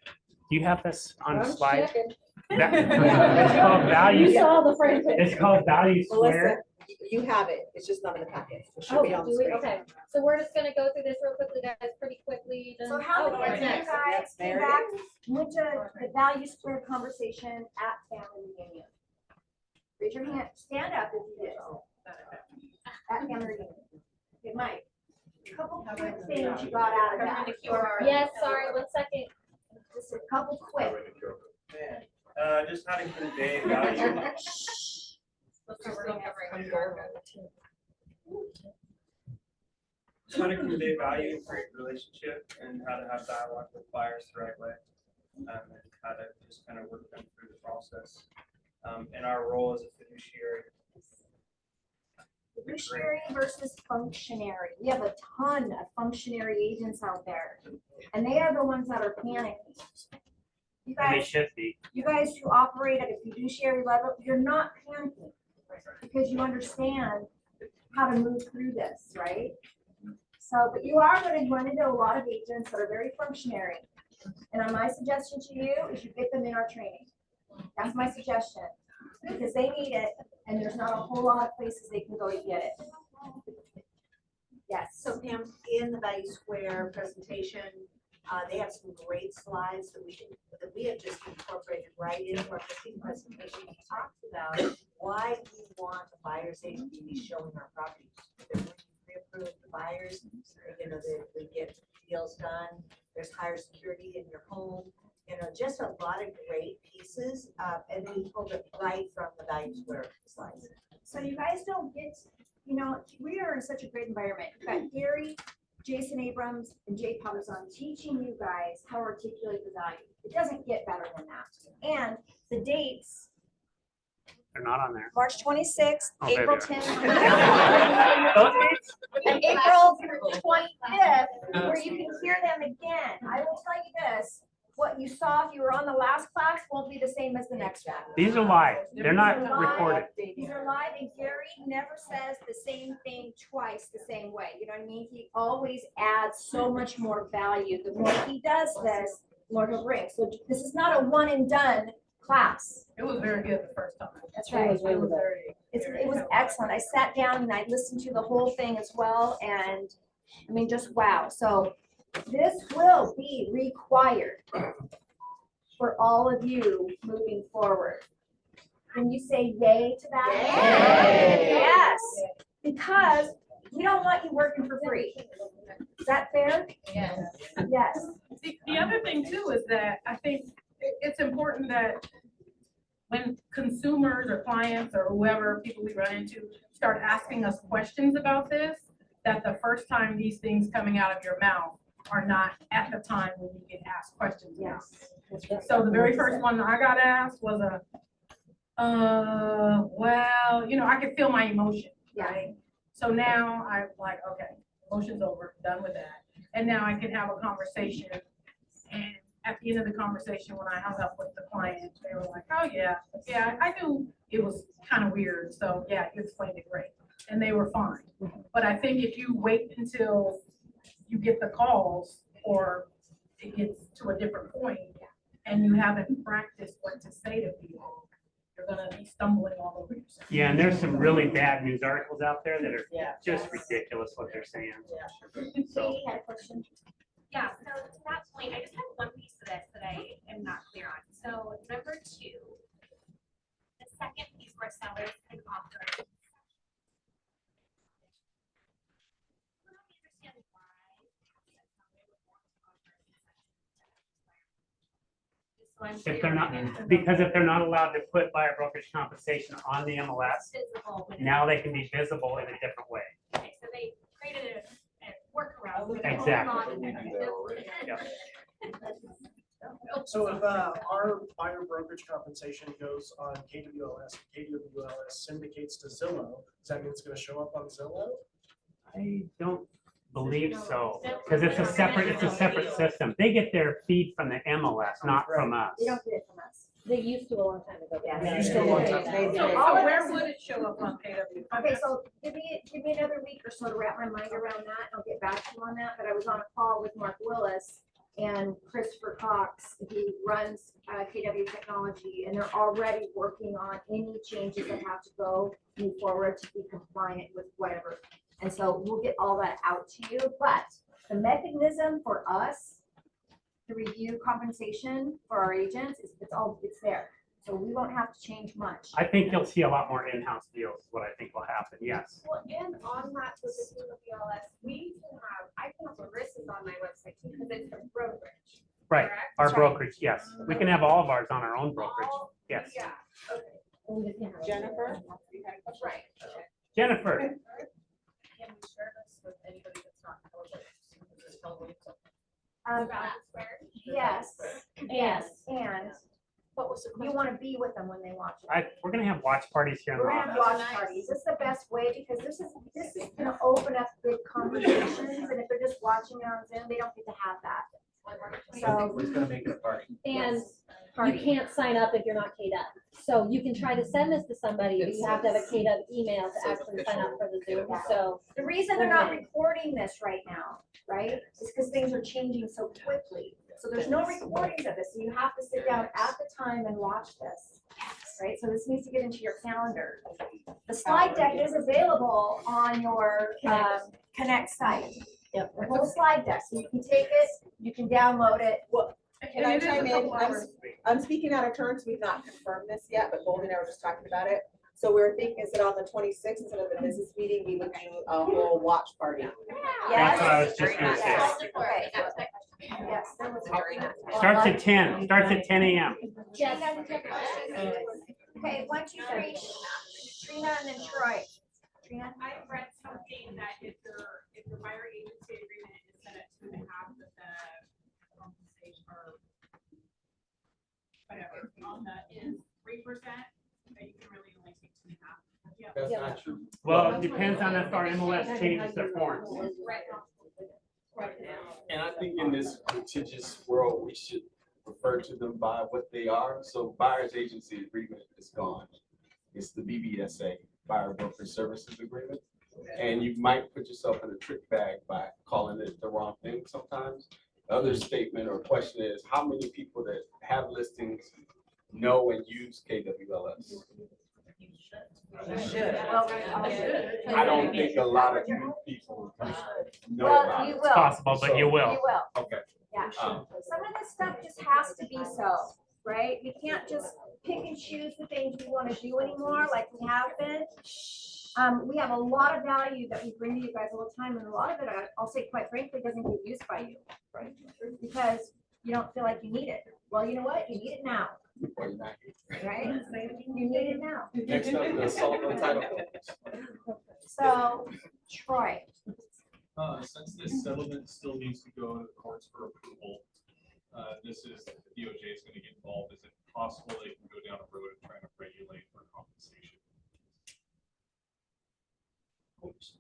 Speaker 4: you have this on the slide? It's called value.
Speaker 5: You saw the frame.
Speaker 4: It's called Value Square.
Speaker 10: You have it, it's just not in the packet. It should
Speaker 2: Oh,
Speaker 10: be on the
Speaker 2: do we?
Speaker 10: screen.
Speaker 2: Okay, so we're just gonna go through this real quickly, guys, pretty quickly. then-
Speaker 1: So how
Speaker 2: oh,
Speaker 1: many of
Speaker 2: what's
Speaker 1: you
Speaker 2: next?
Speaker 1: guys came
Speaker 10: Mary?
Speaker 1: back, went to the value square conversation at family reunion? Raise your hand, stand up if you did. At family reunion. Okay, Mike, a couple quick things you got out of that.
Speaker 2: Yes, sorry, 1 second.
Speaker 1: Just a couple quick.
Speaker 3: Just how to convey value. Just how to convey value and create relationship, and how to have dialogue with buyers the right way. And how to just kind of work them through the process. And our role as a fiduciary.
Speaker 1: Fiduciary versus functionary. We have a ton of functionary agents out there, and they are the ones that are panicking. You
Speaker 4: And they
Speaker 1: guys,
Speaker 4: should be.
Speaker 1: you guys who operate at a fiduciary level, you're not panicking because you understand how to move through this, right? So, but you are going to run into a lot of agents that are very functionary. And my suggestion to you is you get them in our training. That's my suggestion, because they need it, and there's not a whole lot of places they can go to get it. Yes.
Speaker 10: So Pam, in the Value Square presentation, they have some great slides that we have just incorporated right into our presentation. We talked about why we want a buyer's agent to be showing our properties. When you pre-approve the buyers, you know, they get deals done, there's higher security in your home, you know, just a lot of great pieces. And then we pulled it right from the Value Square slides.
Speaker 1: So you guys don't get, you know, we are in such a great environment. You've got Gary, Jason Abrams, and Jay Patterson teaching you guys how to articulate the value. It doesn't get better than that. And the dates,
Speaker 4: They're not on there.
Speaker 1: March 26th,
Speaker 4: Oh, there
Speaker 1: April
Speaker 4: they
Speaker 1: 10th,
Speaker 4: Those dates?
Speaker 1: and April 25th, where you can hear them again. I will tell you this, what you saw if you were on the last class won't be the same as the next one.
Speaker 4: These are live. They're not
Speaker 1: These are live.
Speaker 4: recorded.
Speaker 1: These are live, and Gary never says the same thing twice the same way. You know what I mean? He always adds so much more value. The more he does this, the more he'll bring. So this is not a one and done class.
Speaker 16: It was very good the first time.
Speaker 1: That's right.
Speaker 16: It was very.
Speaker 1: It was excellent. I sat down and I listened to the whole thing as well, and I mean, just wow. So this will be required for all of you moving forward. Can you say yay to that?
Speaker 10: Yay.
Speaker 1: Yes, because we don't want you working for free. Is that fair?
Speaker 16: Yes.
Speaker 1: Yes.
Speaker 16: The other thing too is that I think it's important that when consumers or clients or whoever, people we run into, start asking us questions about this, that the first time these things coming out of your mouth are not at the time when you get asked questions.
Speaker 1: Yes.
Speaker 16: So the very first one I got asked was well, you know, I could feel my emotion, right? So now I'm like, okay, emotion's over, done with that. And now I can have a conversation. And at the end of the conversation, when I hung up with the client, they were like, oh yeah, I knew it was kind of weird. So yeah, you explained it great. And they were fine. But I think if you wait until you get the calls or it gets to a different point and you haven't practiced what to say to people, you're gonna be stumbling all over yourself.
Speaker 4: Yeah, and there's some really bad news articles out there that are just ridiculous what they're saying. So,
Speaker 1: Katie had a question.
Speaker 13: Yeah, so to that point, I just have one piece of this that I am not clear on. So number 2, the second piece where sellers can offer. I don't understand why. So I'm
Speaker 4: if
Speaker 13: clear
Speaker 4: they're
Speaker 13: on
Speaker 4: not,
Speaker 13: it.
Speaker 4: because if they're not allowed to put buyer brokerage compensation on the MLS,
Speaker 13: Visible when-
Speaker 4: now they can be visible in a different way.
Speaker 13: Okay, so they created a workaround. with the
Speaker 4: Exactly.
Speaker 13: law and everything.
Speaker 4: Yeah.
Speaker 11: So if our buyer brokerage compensation goes on KWLS syndicates to Zillow, does that mean it's gonna show up on Zillow?
Speaker 4: I don't believe so, because it's a separate system. They get their feed from the MLS, not from us.
Speaker 1: They don't get it from us.
Speaker 2: They used to a long time ago.
Speaker 1: Yeah.
Speaker 11: They used to a long time ago.
Speaker 16: So
Speaker 1: All of
Speaker 16: where
Speaker 1: this-
Speaker 16: would it show up on KW?
Speaker 1: Okay, so give me another week or so to wrap my mind around that. I'll get back to you on that, but I was on a call with Mark Willis and Christopher Cox, who runs KW Technology, and they're already working on any changes that have to go move forward to be compliant with whatever. And so we'll get all that out to you, but the mechanism for us to review compensation for our agents is it's there. So we won't have to change much.
Speaker 4: I think you'll see a lot more in-house deals, is what I think will happen, yes.
Speaker 13: Well, and on that, with the KWLS, I can have Marissa's on my website too, because it's a brokerage.
Speaker 4: Right,
Speaker 13: correct?
Speaker 4: our
Speaker 1: That's right.
Speaker 4: brokerage, yes. We can have all of ours on our own brokerage,
Speaker 13: All-
Speaker 4: yes.
Speaker 13: Yeah, okay,
Speaker 12: Jennifer?
Speaker 13: that's right, okay.
Speaker 4: Jennifer,
Speaker 5: Can we share this with anybody that's not eligible?
Speaker 1: Um, yes, and
Speaker 5: What was the
Speaker 1: you
Speaker 5: question?
Speaker 1: want to be with them when they watch it.
Speaker 4: we're gonna have watch parties here in the
Speaker 1: We're gonna have
Speaker 4: office.
Speaker 1: watch parties. This is the best way because this is gonna open up big conversations, and if they're just watching it on Zoom, they don't get to have that. So,
Speaker 14: We're just gonna make it a party.
Speaker 2: And you
Speaker 1: party.
Speaker 2: can't sign up if you're not K-Dub. So you can try to send this to somebody, but you have to have a K-Dub email to actually sign up for the Zoom, so.
Speaker 1: The reason they're not recording this right now, right, is because things are changing so quickly. So there's no recordings of this, so you have to sit down at the time and watch this. Right, so this needs to get into your calendar. The slide deck is available on your Connect site.
Speaker 2: Yep.
Speaker 1: The whole slide deck, so you can take it, you can download it.
Speaker 12: Can I chime in? I'm speaking out of turn, because we've not confirmed this yet, but Goldie and I were just talking about it. So we were thinking, is it on the 26th, instead of the business meeting, we would do a whole watch party?
Speaker 4: That's what I was just gonna say.
Speaker 1: Okay. Yes, that was very nice.
Speaker 4: Starts at 10 a.m.
Speaker 1: Yes. Okay, 1, 2, 3, Trina and then Troy. Trina?
Speaker 13: I've read something that if your buyer agency agreement is set at 2.5, that the compensation or whatever on that is 3%, that you can really only take 2.5. Yeah.
Speaker 14: That's not true.
Speaker 4: Well, it depends on if our MLS changes their forms.
Speaker 13: Right now. Right now.
Speaker 17: And I think in this litigious world, we should refer to them by what they are. So buyer's agency agreement is gone. It's the BBSA, Buyer Broker Services Agreement. And you might put yourself in a trick bag by calling it the wrong thing sometimes. The other statement or question is, how many people that have listings know and use KWLS? I don't think a lot of new people know
Speaker 1: Well,
Speaker 17: about
Speaker 1: you
Speaker 17: it.
Speaker 1: will.
Speaker 4: It's possible, but you will.
Speaker 1: You will.
Speaker 17: Okay.
Speaker 1: Yeah, some of this stuff just has to be so, right? We can't just pick and choose the things we want to do anymore like we have been. We have a lot of value that we bring to you guys all the time, and a lot of it, I'll say quite frankly, doesn't get used by you. Right. Because you don't feel like you need it. Well, you know what? You need it now, right? You need it now.
Speaker 17: Next up, the assault on title.
Speaker 1: So, Troy.
Speaker 15: Since this settlement still needs to go to the courts for approval, this is, the DOJ is gonna get involved. Is it possible they can go down a road and try to regulate for compensation?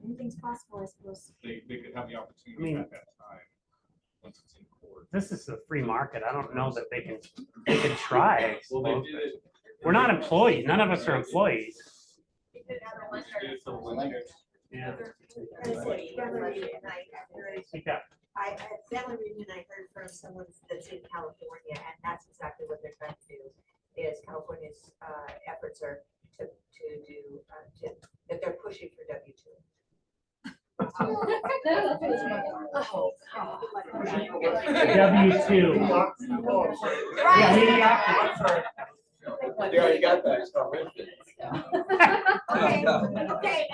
Speaker 1: Anything's possible, I suppose.
Speaker 15: They could have the
Speaker 4: I
Speaker 15: opportunity
Speaker 4: mean-
Speaker 15: at that time, once it's in court.
Speaker 4: This is a free market. I don't know that they can try. I
Speaker 15: Well, they
Speaker 4: suppose.
Speaker 15: did it.
Speaker 4: We're not employees. None of us are employees. Yeah.
Speaker 10: I, the only reason I heard from someone that's in California, and that's exactly what they're trying to do, is California's efforts are to do, that they're pushing for W-2.
Speaker 4: W-2.
Speaker 1: Right.
Speaker 17: They already got that. It's not written.
Speaker 1: Okay.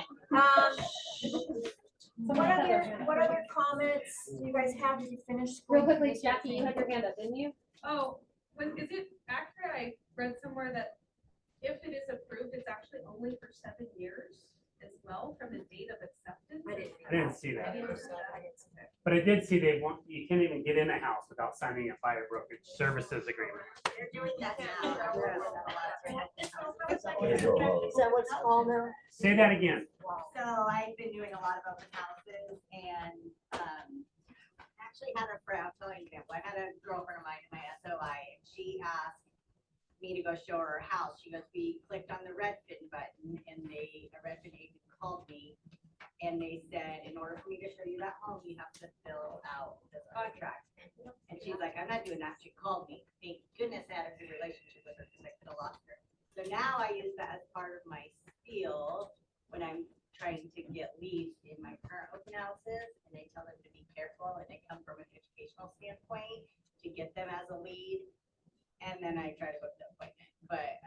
Speaker 1: What other comments do you guys have? Did you finish?
Speaker 2: Real quickly, Jackie, you had your hand up, didn't you?
Speaker 7: Oh, is it accurate? I read somewhere that if it is approved, it's actually only for 7 years as well from the date of acceptance.
Speaker 4: I didn't see that.
Speaker 7: I didn't see that.
Speaker 4: But I did see you can't even get in a house without signing a buyer brokerage services agreement.
Speaker 10: They're doing that now.
Speaker 5: Is that what it's called now?
Speaker 4: Say that again.
Speaker 10: So I've been doing a lot of open houses and, actually had a friend, I'll tell you an example. I had a girlfriend of mine in my SOI and she asked me to go show her her house. She goes, we clicked on the Redfin button and a Redfin agent called me
Speaker 18: And they said, in order for me to show you that home, you have to fill out this contract. And she's like, I'm not doing that. She called me. Thank goodness I had a good relationship with her because I could have lost her. So now I use that as part of my spiel when I'm trying to get leads in my current open houses. And I tell them to be careful, and I come from an educational standpoint to get them as a lead. And then I try to book the appointment. But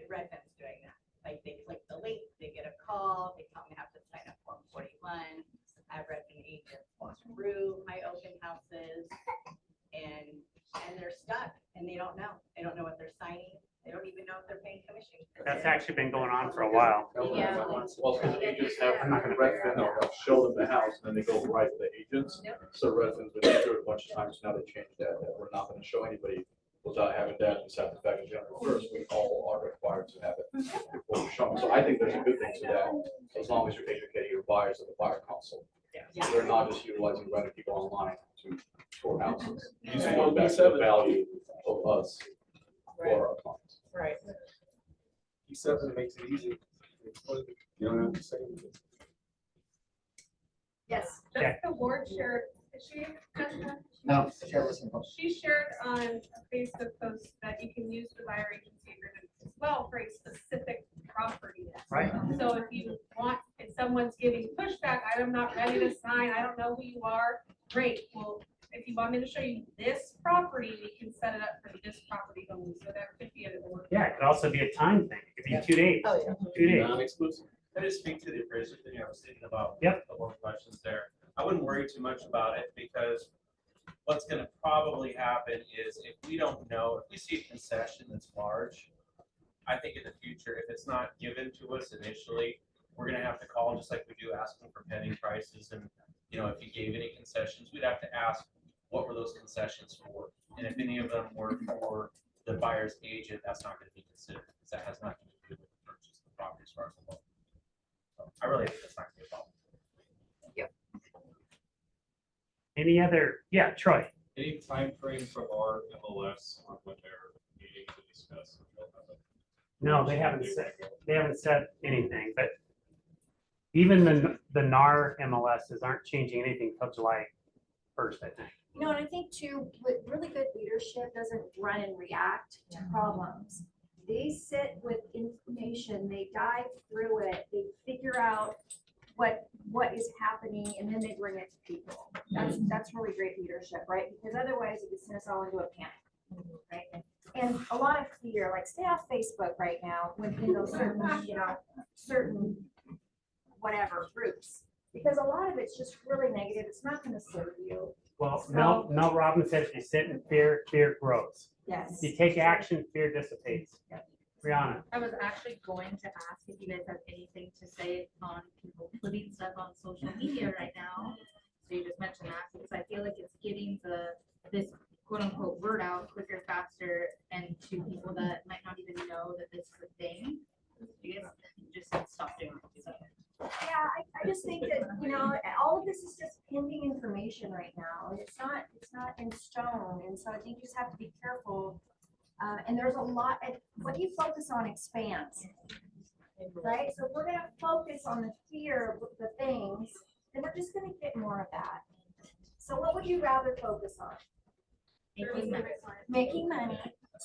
Speaker 18: Redfin's doing that. Like, they click the link, they get a call, they tell me I have to sign up Form 41. I have Redfin agents walk through my open houses, and they're stuck, and they don't know. They don't know what they're signing. They don't even know if they're paying commission.
Speaker 4: That's actually been going on for a while.
Speaker 18: Yeah.
Speaker 15: Well, because agents have,
Speaker 4: I'm not gonna-
Speaker 15: Redfin, they'll show them the house, and then they go right to the agents. So Redfin's been through it a bunch of times, now they changed that we're not gonna show anybody without having that, besides the fact that January 1st, we all are required to have it before we're showing. So I think there's a good thing to that, as long as you're educating your buyers at the buyer consult.
Speaker 18: Yeah.
Speaker 15: They're not just utilizing renting people online to tour houses. These
Speaker 17: Right.
Speaker 15: are back to the value of us for our clients.
Speaker 12: Right.
Speaker 17: E7 makes it easy. You don't have to say anything.
Speaker 2: Yes.
Speaker 7: Does the board share, is she, Jessica?
Speaker 19: No, share this info.
Speaker 7: She shared on a Facebook post that you can use the buyer agency agreement as well for a specific property.
Speaker 19: Right.
Speaker 7: So if you want, if someone's giving pushback, I'm not ready to sign, I don't know who you are, great. Well, if you want me to show you this property, we can set it up for this property only, so that could be a board.
Speaker 4: Yeah, it could also be a time thing. It could be 2 days.
Speaker 5: Oh, yeah.
Speaker 4: 2 days.
Speaker 3: Non-exclusive. I just speak to the appraiser thing. I was thinking about.
Speaker 4: Yep.
Speaker 3: A couple of questions there. I wouldn't worry too much about it, because what's gonna probably happen is if we don't know, if we see a concession that's large, I think in the future, if it's not given to us initially, we're gonna have to call, just like we do, asking for pending prices. And, you know, if you gave any concessions, we'd have to ask, what were those concessions for? And if any of them were for the buyer's agent, that's not gonna be considered, because that has nothing to do with the purchase of the property as far as the loan. So I really think that's not gonna be a problem.
Speaker 4: Any other, yeah, Troy?
Speaker 15: Any time frame from our MLS on when they're meeting to discuss?
Speaker 4: No, they haven't said anything, but even the NAR MLSs aren't changing anything till July 1st, I think.
Speaker 1: You know, and I think too, with really good leadership doesn't run and react to problems. They sit with information, they dive through it, they figure out what is happening, and then they bring it to people. That's really great leadership, right? Because otherwise it gets us all into a panic, right? And a lot of fear, like stay off Facebook right now when certain whatever groups, because a lot of it's just really negative. It's not going to serve you.
Speaker 4: Well, Mel Robbins said, if you sit in fear, fear grows.
Speaker 1: Yes.
Speaker 4: If you take action, fear dissipates. Brianna?
Speaker 20: I was actually going to ask if you guys have anything to say on people putting stuff on social media right now. So you just mentioned that, because I feel like it's getting this quote unquote word out quicker, faster, and to people that might not even know that this is a thing. You guys just said stop doing it. So.
Speaker 1: Yeah, I just think that, all of this is just pending information right now. It's not in stone. And so I think you just have to be careful. And there's a lot, what you focus on expands, right? So if we're gonna focus on the fear of the things, then we're just gonna get more of that. So what would you rather focus on? Making money,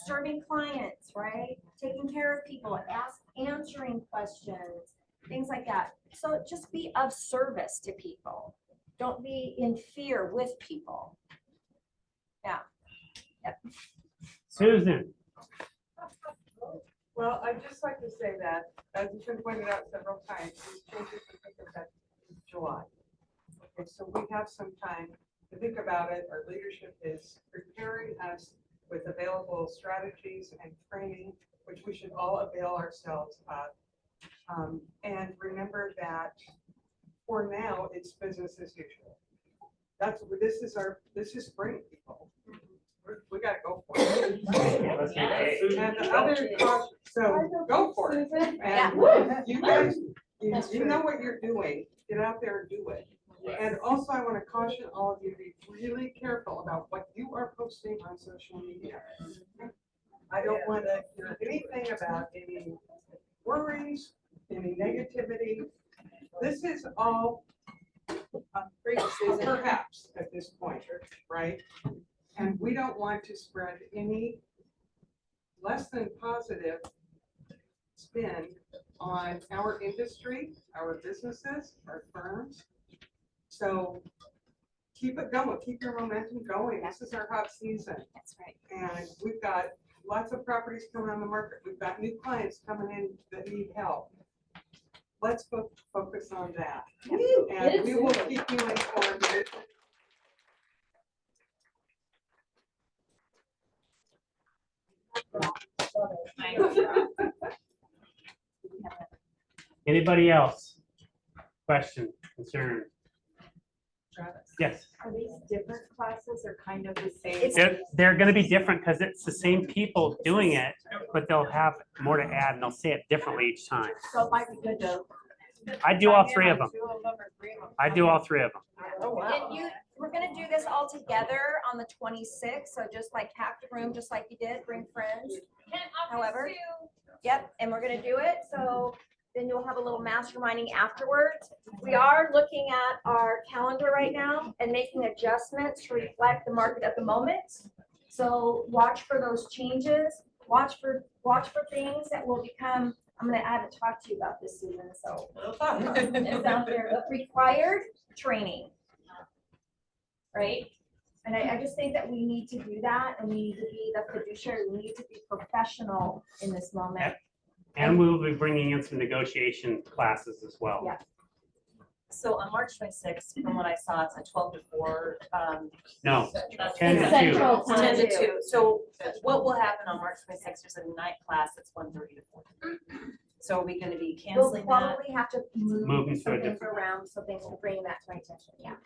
Speaker 1: serving clients, right? Taking care of people, answering questions, things like that. So just be of service to people. Don't be in fear with people. Yeah. Yep.
Speaker 4: Susan?
Speaker 21: Well, I'd just like to say that, as has been pointed out several times, these changes will take effect in July. Okay, so we have some time to think about it. Our leadership is preparing us with available strategies and training, which we should all avail ourselves of. And remember that for now, it's business as usual. This is spring, people. We gotta go for it. And the other, so go for it. And you guys, you know what you're doing. Get out there and do it. And also, I want to caution all of you to be really careful about what you are posting on social media. I don't want to hear anything about any worries, any negativity. This is all Perhaps at this point, right? And we don't want to spread any less than positive spin on our industry, our businesses, our firms. So keep it going, keep your momentum going. This is our hot season.
Speaker 1: That's right.
Speaker 21: And we've got lots of properties coming on the market. We've got new clients coming in that need help. Let's focus on that. And we will keep you informed.
Speaker 4: Anybody else? Question, concern? Yes.
Speaker 9: Are these different classes or kind of the same?
Speaker 4: They're gonna be different because it's the same people doing it, but they'll have more to add and they'll say it differently each time.
Speaker 9: So it might be good to.
Speaker 4: I do all three of them. I do all three of them.
Speaker 1: And we're gonna do this all together on the 26th, so just like half the room, just like you did, bring friends. However, yep, and we're gonna do it, so then you'll have a little masterminding afterwards. We are looking at our calendar right now and making adjustments to reflect the market at the moment. So watch for those changes, watch for things that will become, I'm gonna add to talk to you about this, Susan, so. It's out there, required training. Right? And I just think that we need to do that, and we need to be the fiduciary, we need to be professional in this moment.
Speaker 4: And we will be bringing in some negotiation classes as well.
Speaker 1: Yeah.
Speaker 19: So on March 26th, from what I saw, it's a 12 to 4.
Speaker 4: No, 10 to 2.
Speaker 19: Central time. 10 to 2. So what will happen on March 26th? There's a night class that's 1:30 to 4:30. So are we going to be
Speaker 1: We'll
Speaker 19: canceling that?
Speaker 1: probably have to
Speaker 4: Moving
Speaker 1: move
Speaker 4: to a
Speaker 1: some things
Speaker 4: different-
Speaker 1: around, so things will bring that to my attention, yeah.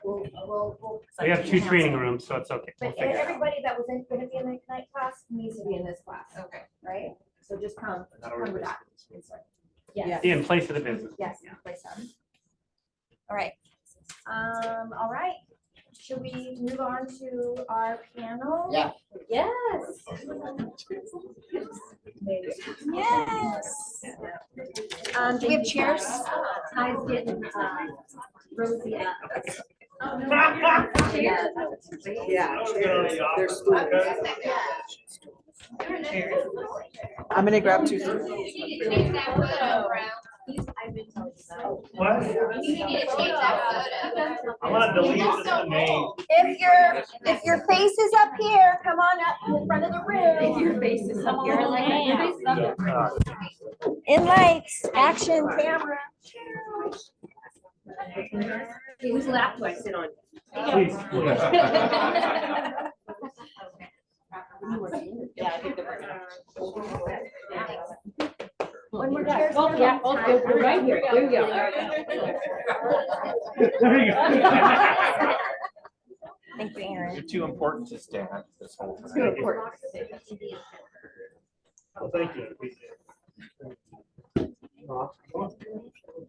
Speaker 4: We have 2 training rooms, so it's okay. We'll
Speaker 1: But
Speaker 4: figure it out.
Speaker 1: everybody that was gonna be in the night class needs to be in this class.
Speaker 19: Okay.
Speaker 1: Right? So just come with that.
Speaker 4: Yeah,
Speaker 1: Yes.
Speaker 4: in place of the business.
Speaker 1: Yes, place up. All right. All right. Should we move on to our panel?
Speaker 19: Yeah.
Speaker 1: Yes. Yes. Do we have chairs?
Speaker 2: Ty's getting, Rosie.
Speaker 12: Yeah. There's I'm gonna grab 2.
Speaker 4: What? I want to delete the name.
Speaker 1: If your face is up here, come on up in the front of the room.
Speaker 2: If your face is up here, I like your face is up there.
Speaker 1: In lights, action, camera.
Speaker 2: Whose lap do I sit on?
Speaker 4: Please.
Speaker 2: Yeah, I think
Speaker 1: One more chair.
Speaker 2: Oh, yeah, oh, we're right here. There we go.
Speaker 4: There you go.
Speaker 1: Thank you, Aaron.
Speaker 3: You're too important to stand this whole time.
Speaker 2: Too important.
Speaker 4: Well, thank you.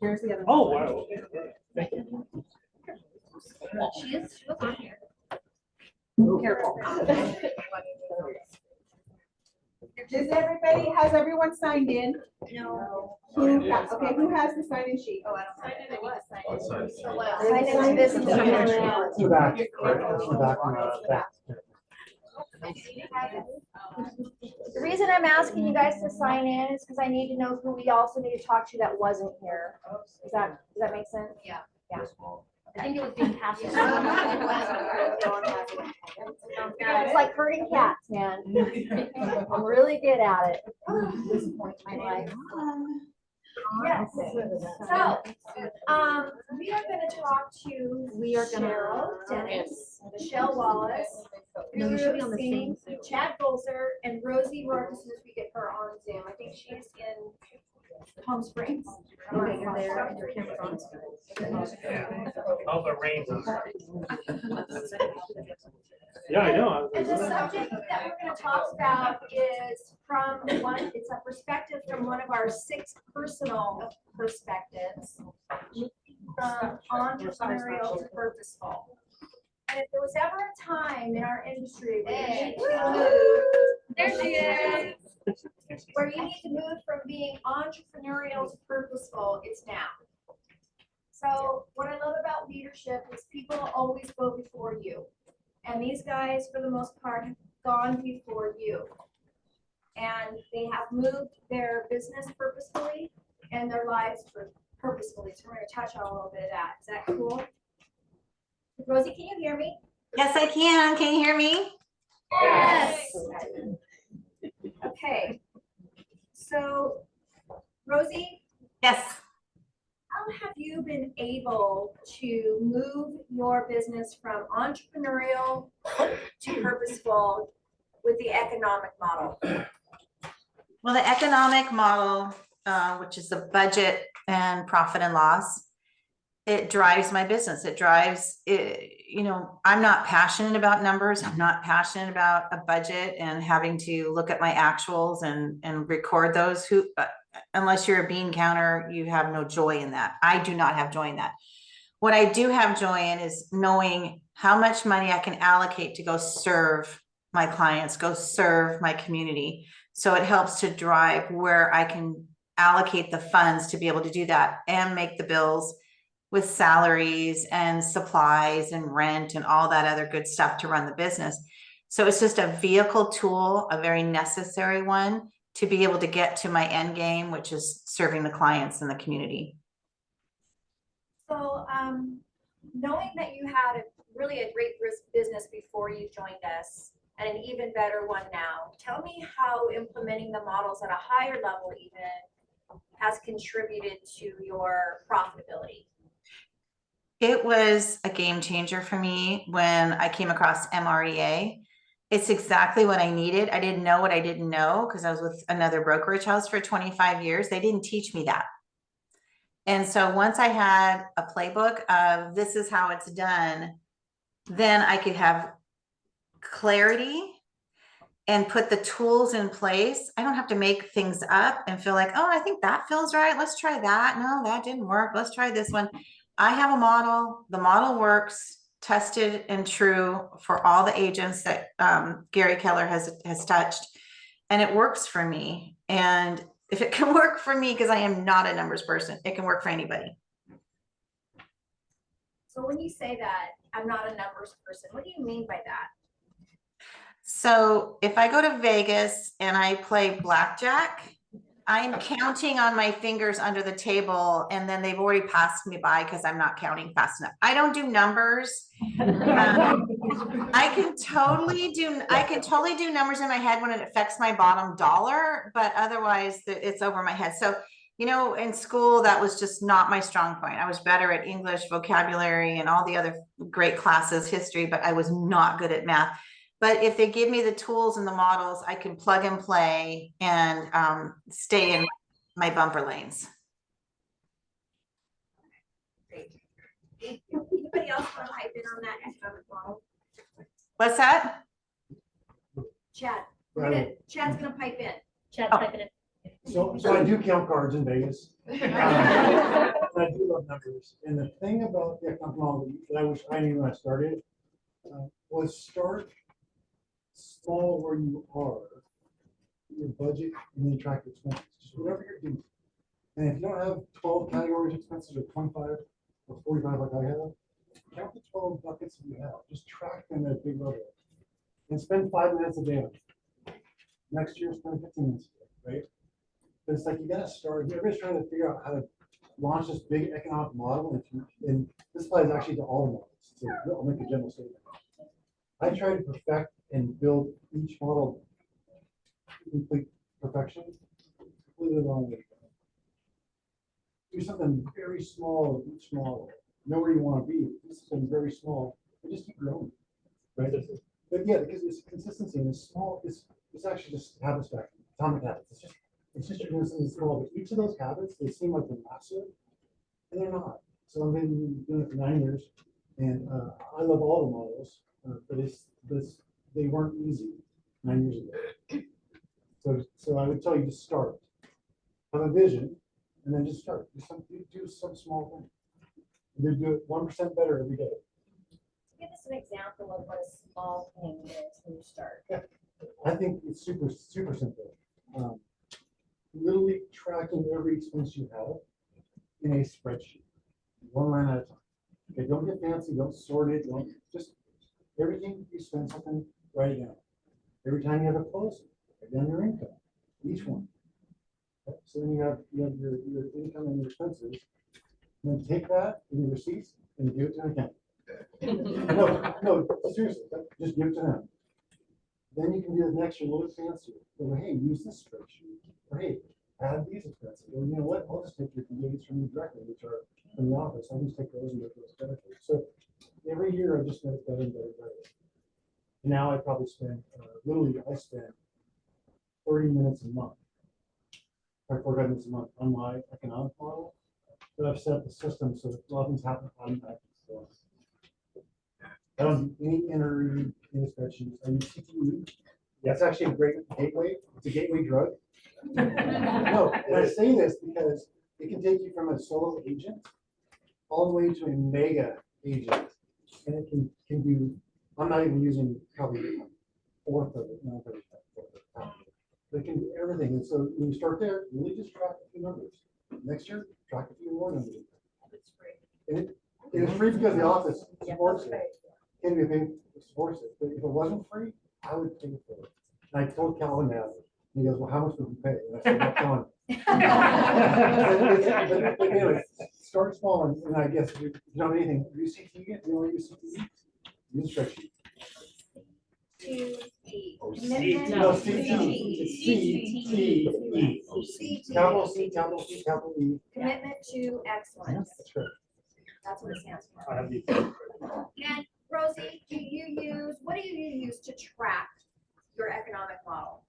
Speaker 12: Here's the other.
Speaker 4: Oh, wow. Thank you.
Speaker 2: She was on here.
Speaker 12: Careful. Has everyone signed in?
Speaker 1: No.
Speaker 12: Okay, who has the sign-in sheet?
Speaker 1: Oh, I don't sign it.
Speaker 3: Outside.
Speaker 1: Sign into this.
Speaker 4: You're back. You're back on the back.
Speaker 1: The reason I'm asking you guys to sign in is because I need to know who we also need to talk to that wasn't here. Does that make sense?
Speaker 2: Yeah.
Speaker 1: Yeah.
Speaker 2: I think it was being passed.
Speaker 1: It's like herding cats, man. I'm really good at it at this point in my life. Yes. So, we are going to talk to Cheryl Dennis, Michelle Wallace,
Speaker 2: No, we should be on the same
Speaker 1: Singh, Chad Bolzer, and Rosie Rourke as soon as we get her on Zoom. I think she's in Palm Springs.
Speaker 2: Okay, you're there and your camera's on.
Speaker 4: Oh, the rain's on. Yeah, I know.
Speaker 1: And the subject that we're going to talk about is it's a perspective from one of our 6 personal perspectives, from entrepreneurial to purposeful. And if there was ever a time in our industry where you need to move,
Speaker 2: There she is.
Speaker 1: where you need to move from being entrepreneurial to purposeful, it's now. So what I love about leadership is people always go before you. And these guys, for the most part, have gone before you. And they have moved their business purposefully and their lives purposefully. So we're gonna touch on a little bit of that. Is that cool? Rosie, can you hear me?
Speaker 6: Yes, I can. Can you hear me?
Speaker 1: Yes. Okay. So, Rosie?
Speaker 6: Yes.
Speaker 1: How have you been able to move your business from entrepreneurial to purposeful with the economic model?
Speaker 6: Well, the economic model, which is the budget and profit and loss, it drives my business. It drives it, you know, I'm not passionate about numbers. I'm not passionate about a budget and having to look at my actuals and record those. Unless you're a bean counter, you have no joy in that. I do not have joy in that. What I do have joy in is knowing how much money I can allocate to go serve my clients, go serve my community. So it helps to drive where I can allocate the funds to be able to do that and make the bills with salaries and supplies and rent and all that other good stuff to run the business. So it's just a vehicle tool, a very necessary one to be able to get to my end game, which is serving the clients in the community.
Speaker 1: So, knowing that you had really a great business before you joined us and an even better one now, tell me how implementing the models at a higher level even has contributed to your profitability.
Speaker 6: It was a game changer for me when I came across MREA. It's exactly what I needed. I didn't know what I didn't know because I was with another brokerage house for 25 years. They didn't teach me that. And so once I had a playbook of this is how it's done, then I could have clarity and put the tools in place. I don't have to make things up and feel like, oh, I think that feels right. Let's try that. No, that didn't work. Let's try this one. I have a model. The model works, tested and true for all the agents that Gary Keller has touched, and it works for me. And if it can work for me, because I am not a numbers person, it can work for anybody.
Speaker 1: So when you say that I'm not a numbers person, what do you mean by that?
Speaker 6: So if I go to Vegas and I play blackjack, I'm counting on my fingers under the table, and then they've already passed me by because I'm not counting fast enough. I don't do numbers. I can totally do numbers in my head when it affects my bottom dollar, but otherwise it's over my head. So, you know, in school, that was just not my strong point. I was better at English, vocabulary, and all the other great classes, history, but I was not good at math. But if they give me the tools and the models, I can plug and play and stay in my bumper lanes.
Speaker 1: Great. Anybody else want to pipe in on that economic model?
Speaker 6: What's that?
Speaker 1: Chad. Chad's gonna pipe in.
Speaker 2: Chad's piping in.
Speaker 22: So I do count cards in Vegas. I do love numbers. And the thing about the economic model that I wish I knew when I started was start small where you are, your budget, and then track your expenses. Just whatever you're doing. And if you don't have 12 categories of expenses or 25 or 45 like I have, count the 12 buckets that you have. Just track them at a big level. And spend 5 minutes a day on it. Next year, spend 15 minutes a day, right? But it's like you gotta start, everybody's trying to figure out how to launch this big economic model. And this applies actually to all the models. So I'll make a general statement. I try to perfect and build each model to complete perfection. Completely wrong way. Do something very small with each model. Know where you want to be. Do something very small and just keep growing. Right? But yeah, because it's consistency and it's small, it's actually just habits back, atomic habits. It's just you're doing something small, but each of those habits, they seem like they're massive, and they're not. So I've been doing it for 9 years, and I love all the models, but they weren't easy 9 years ago. So I would tell you to start, have a vision, and then just start. Do some small thing. You do it 1% better every day.
Speaker 1: Give us an example of what a small thing is when you start.
Speaker 22: Yeah. I think it's super simple. Literally tracking every expense you have in a spreadsheet. one line at a time. Okay, don't get fancy, don't sort it, don't, just, everything you spend something, write it down. Every time you have a closing, write down your income, each one. Okay, so then you have your income and your expenses. And then take that in your receipts and give it to an accountant. No, seriously, just give it to them. Then you can do the next year a little fancier. Go, hey, use this spreadsheet. Or hey, add these expenses. Or you know what? I'll just take your PAs from you directly, which are from the office. I'll just take those and make those benefits. So every year I just make better and better and better. Now I probably spend, literally I spend 30 minutes a month, or 45 minutes a month on my economic model. But I've set up the system so that a lot of things happen automatically. So I don't do any entry in the spreadsheets. I use CTE. That's actually a great gateway. It's a gateway drug. No, and I say this because it can take you from a solo agent all the way to a mega agent. And it can do, I'm not even using probably a fourth of it, not very fourth. But it can do everything. And so when you start there, really just track a few numbers. Next year, track a few more numbers. And it's free because the office supports it. Can be a thing that supports it. But if it wasn't free, I would pay for it. And I told Calvin that. He goes, well, how much would you pay? And I said, not telling. But anyway, start small, and I guess if you don't have anything, use CTE. If you don't use CTE, use spreadsheet.
Speaker 1: Commitment.
Speaker 22: No, CTE. Capital C, capital C, capital E.
Speaker 1: Commitment to excellence.
Speaker 22: That's right.
Speaker 1: That's what it stands for. And Rosie, what do you use to track your economic model?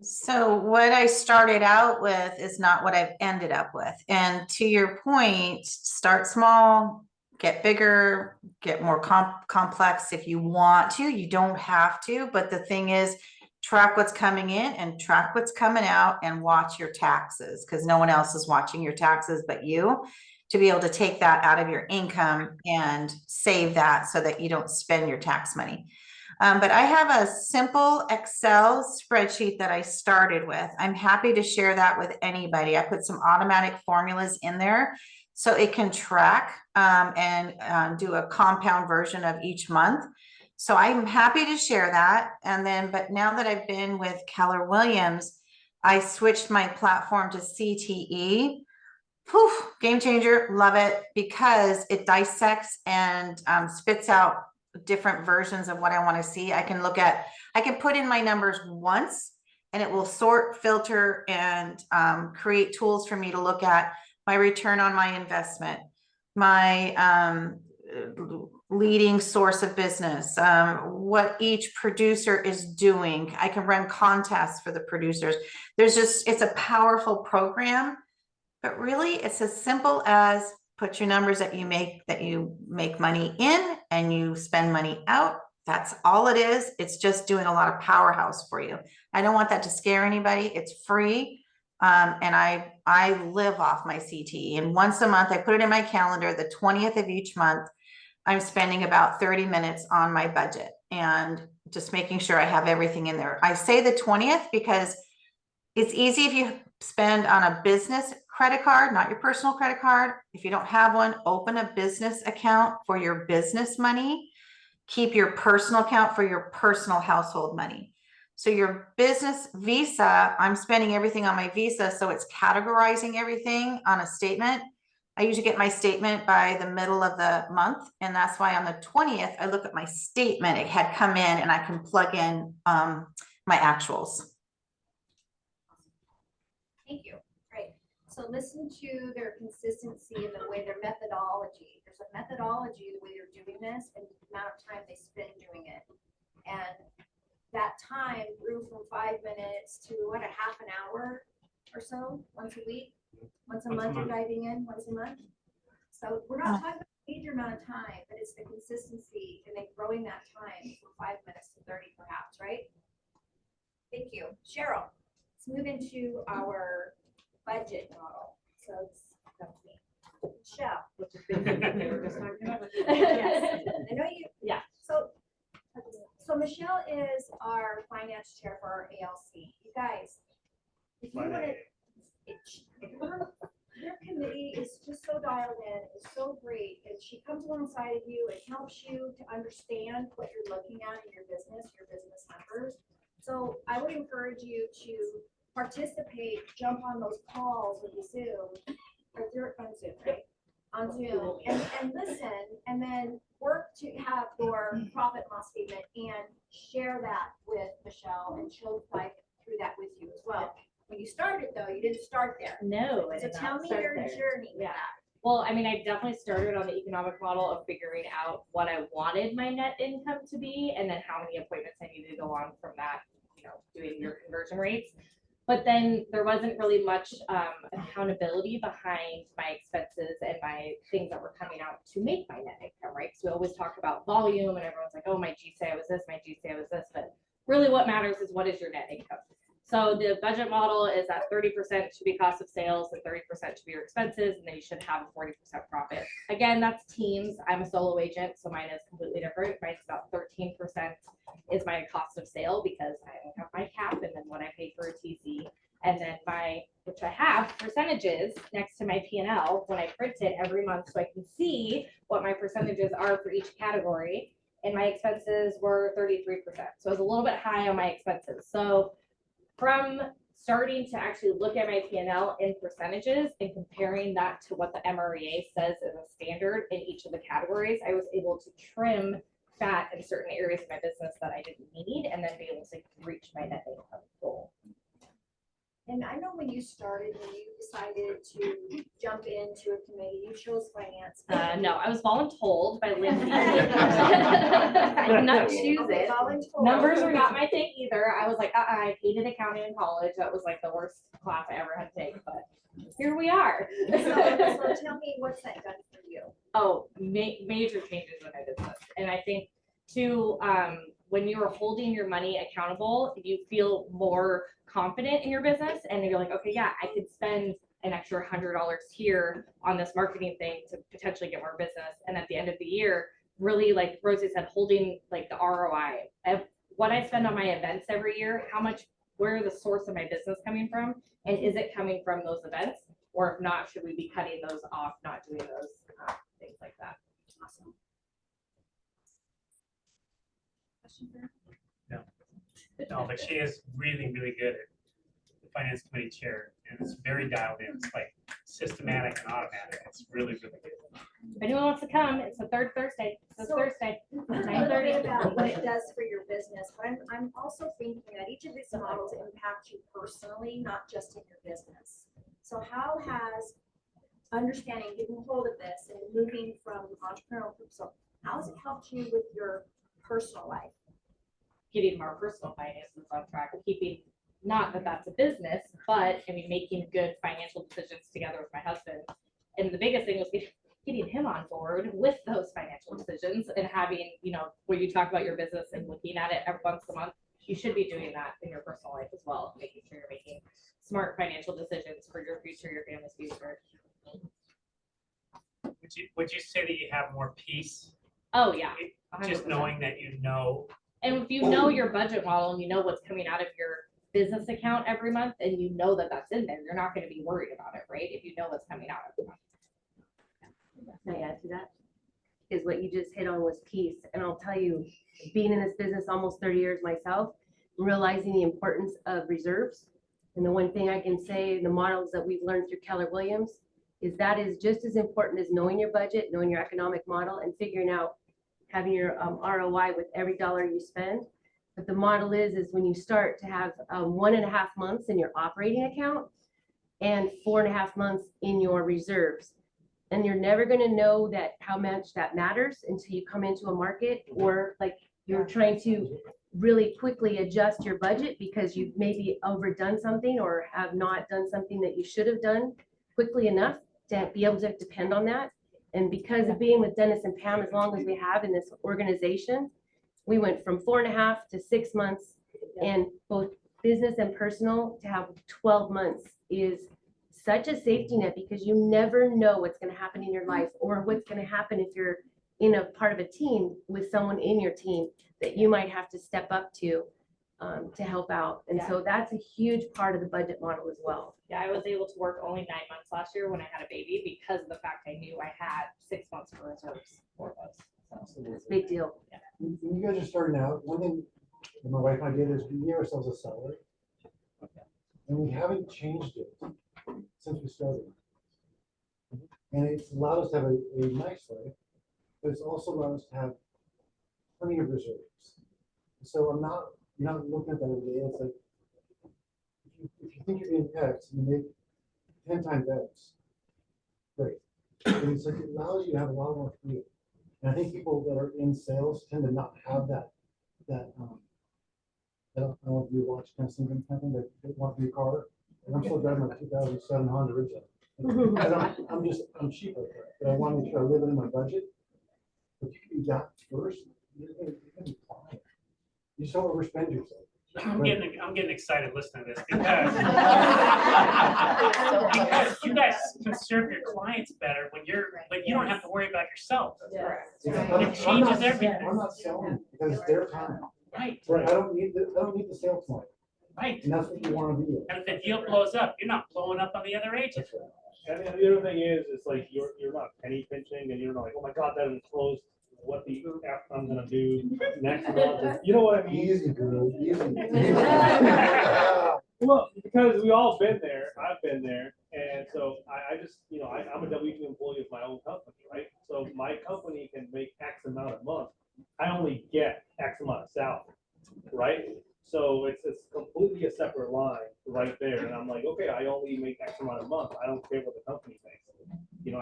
Speaker 6: So what I started out with is not what I've ended up with. And to your point, start small, get bigger, get more complex if you want to. You don't have to, but the thing is, track what's coming in and track what's coming out and watch your taxes, because no one else is watching your taxes but you, to be able to take that out of your income and save that so that you don't spend your tax money. But I have a simple Excel spreadsheet that I started with. I'm happy to share that with anybody. I put some automatic formulas in there so it can track and do a compound version of each month. So I'm happy to share that. And then, but now that I've been with Keller Williams, I switched my platform to CTE. Whew, game changer, love it, because it dissects and spits out different versions of what I want to see. I can put in my numbers once and it will sort, filter, and create tools for me to look at my return on my investment, my leading source of business, what each producer is doing. I can run contests for the producers. It's a powerful program, but really it's as simple as put your numbers that you make money in and you spend money out. That's all it is. It's just doing a lot of powerhouse for you. I don't want that to scare anybody. It's free. And I live off my CTE. And once a month, I put it in my calendar, the 20th of each month, I'm spending about 30 minutes on my budget and just making sure I have everything in there. I say the 20th because it's easy if you spend on a business credit card, not your personal credit card. If you don't have one, open a business account for your business money. Keep your personal account for your personal household money. So your business Visa, I'm spending everything on my Visa, so it's categorizing everything on a statement. I usually get my statement by the middle of the month, and that's why on the 20th, I look at my statement. It had come in and I can plug in my actuals.
Speaker 1: Thank you. Great. So listen to their consistency and the way their methodology. There's a methodology the way they're doing this and the amount of time they spend doing it. And that time grew from 5 minutes to what, a half an hour or so, once a week, once a month you're diving in, once a month. So we're not talking about a major amount of time, but it's the consistency and then growing that time from 5 minutes to 30 perhaps, right? Thank you. Cheryl, let's move into our budget model. So it's up to me. Michelle. Yes. I know you. Yeah. So Michelle is our finance chair for our ALC. You guys, if you want to, your committee is just so dialed in, it's so great, and she comes alongside of you, it helps you to understand what you're looking at in your business numbers. So I would encourage you to participate, jump on those calls with the Zoom, or you're on Zoom, right? On Zoom, and listen, and then work to have your profit and loss statement and share that with Michelle, and she'll like through that with you as well. When you started though, you didn't start there.
Speaker 8: No. I
Speaker 1: So
Speaker 8: did
Speaker 1: tell
Speaker 8: not
Speaker 1: me
Speaker 8: start
Speaker 1: your
Speaker 8: there.
Speaker 1: journey with
Speaker 8: Yeah.
Speaker 1: that.
Speaker 8: Well, I mean, I definitely started on the economic model of figuring out what I wanted my net income to be, and then how many appointments I needed to go on from that, you know, doing your conversion rates. But then there wasn't really much accountability behind my expenses and my things that were coming out to make my net income, right? Because we always talk about volume and everyone's like, oh, my GCI was this, my GCI was this, but really what matters is what is your net income. So the budget model is that 30% should be cost of sales and 30% should be your expenses, and then you should have a 40% profit. Again, that's teams. I'm a solo agent, so mine is completely different. Mine's about 13% is my cost of sale because I only have my cap and then what I pay for a TC. And then which I have percentages next to my P&L when I print it every month so I can see what my percentages are for each category. And my expenses were 33%. So it was a little bit high on my expenses. So from starting to actually look at my P&L in percentages and comparing that to what the MREA says is a standard in each of the categories, I was able to trim fat in certain areas of my business that I didn't need and then be able to reach my net income goal.
Speaker 1: And I know when you started, when you decided to jump into a committee, you chose finance.
Speaker 8: No, I was voluntold by Lindsay. I did not choose
Speaker 1: Okay,
Speaker 8: it.
Speaker 1: voluntold.
Speaker 8: Numbers are not my thing either. I was like, I hated accounting in college. That was like the worst class I ever had to take, but here we are.
Speaker 1: So tell me, what's that done for you?
Speaker 8: Oh, major changes in my business. And I think too, when you're holding your money accountable, you feel more confident in your business and you're like, okay, yeah, I could spend an extra $100 here on this marketing thing to potentially get more business. And at the end of the year, really, like Rosie said, holding like the ROI of what I spend on my events every year, where are the source of my business coming from? And is it coming from those events? Or if not, should we be cutting those off, not doing those things like that?
Speaker 1: Awesome.
Speaker 4: No, but she is really, really good at the finance committee chair, and it's very dialed in. It's like systematic and automatic. It's really, really good.
Speaker 8: If anyone wants to come, it's the third Thursday. This Thursday.
Speaker 1: A little bit about what it does for your business, but I'm also thinking that each of these models impact you personally, not just in your business. So how has understanding, getting hold of this and moving from entrepreneurial, so how has it helped you with your personal life?
Speaker 8: Getting more personal finances on track, keeping, not that that's a business, but I mean, making good financial decisions together with my husband. And the biggest thing was getting him on board with those financial decisions and having, you know, when you talk about your business and looking at it every once a month, you should be doing that in your personal life as well, making sure you're making smart financial decisions for your future, your family's future.
Speaker 4: Would you say that you have more peace?
Speaker 8: Oh yeah. 100%.
Speaker 4: Just knowing that you know.
Speaker 8: And if you know your budget model and you know what's coming out of your business account every month and you know that that's in there, you're not going to be worried about it, right? If you know what's coming out every month.
Speaker 11: Can I add to that? Because what you just hit on was peace. And I'll tell you, being in this business almost 30 years myself, realizing the importance of reserves. And the one thing I can say, the models that we've learned through Keller Williams, is that is just as important as knowing your budget, knowing your economic model, and figuring out having your ROI with every dollar you spend. But the model is when you start to have 1.5 months in your operating account and 4.5 months in your reserves. And you're never going to know that how much that matters until you come into a market, or like you're trying to really quickly adjust your budget because you've maybe overdone something or have not done something that you should have done quickly enough to be able to depend on that. And because of being with Dennis and Pam as long as we have in this organization, we went from 4.5 to 6 months, and both business and personal to have 12 months is such a safety net, because you never know what's going to happen in your life or what's going to happen if you're in a part of a team with someone in your team that you might have to step up to. to help out. And so that's a huge part of the budget model as well.
Speaker 8: Yeah, I was able to work only 9 months last year when I had a baby because of the fact I knew I had 6 months for reserves for those. So
Speaker 11: It's a big deal.
Speaker 22: When you guys are starting out, one thing that my wife and I did is we gave ourselves a salary. And we haven't changed it since we started. And it's allowed us to have a nice life, but it's also allowed us to have plenty of reserves. So you're not looking at that every day. It's like, if you think you're getting X, you make 10 times X. Great. And it's like, it allows you to have a lot more freedom. And I think people that are in sales tend to not have that, I don't know if you watch kind of something happen, they want a new car. And I'm still driving my 2007 Honda original. I'm cheap like that, but I want to make sure I live within my budget. If you can do that first, you're gonna be fine. You just don't overspend yourself.
Speaker 4: I'm getting excited listening to this because you guys can serve your clients better when you don't have to worry about yourself. It changes everything.
Speaker 22: I'm not selling because it's their time.
Speaker 4: Right.
Speaker 22: I don't need the sales point.
Speaker 4: Right.
Speaker 22: And that's what you want to be.
Speaker 4: And if the deal blows up, you're not blowing up on the other agent.
Speaker 15: And then the other thing is, it's like you're not penny pinching, and you're not like, oh my God, that is closed. What the F I'm gonna do next month? You know what I mean?
Speaker 22: Easy, girl. Easy.
Speaker 15: Well, because we all been there. I've been there, and so I just, I'm a W2 employee of my own company, right? So my company can make X amount a month. I only get X amount of salary, right? So it's completely a separate line right there. And I'm like, okay, I only make X amount a month. I don't care what the company makes.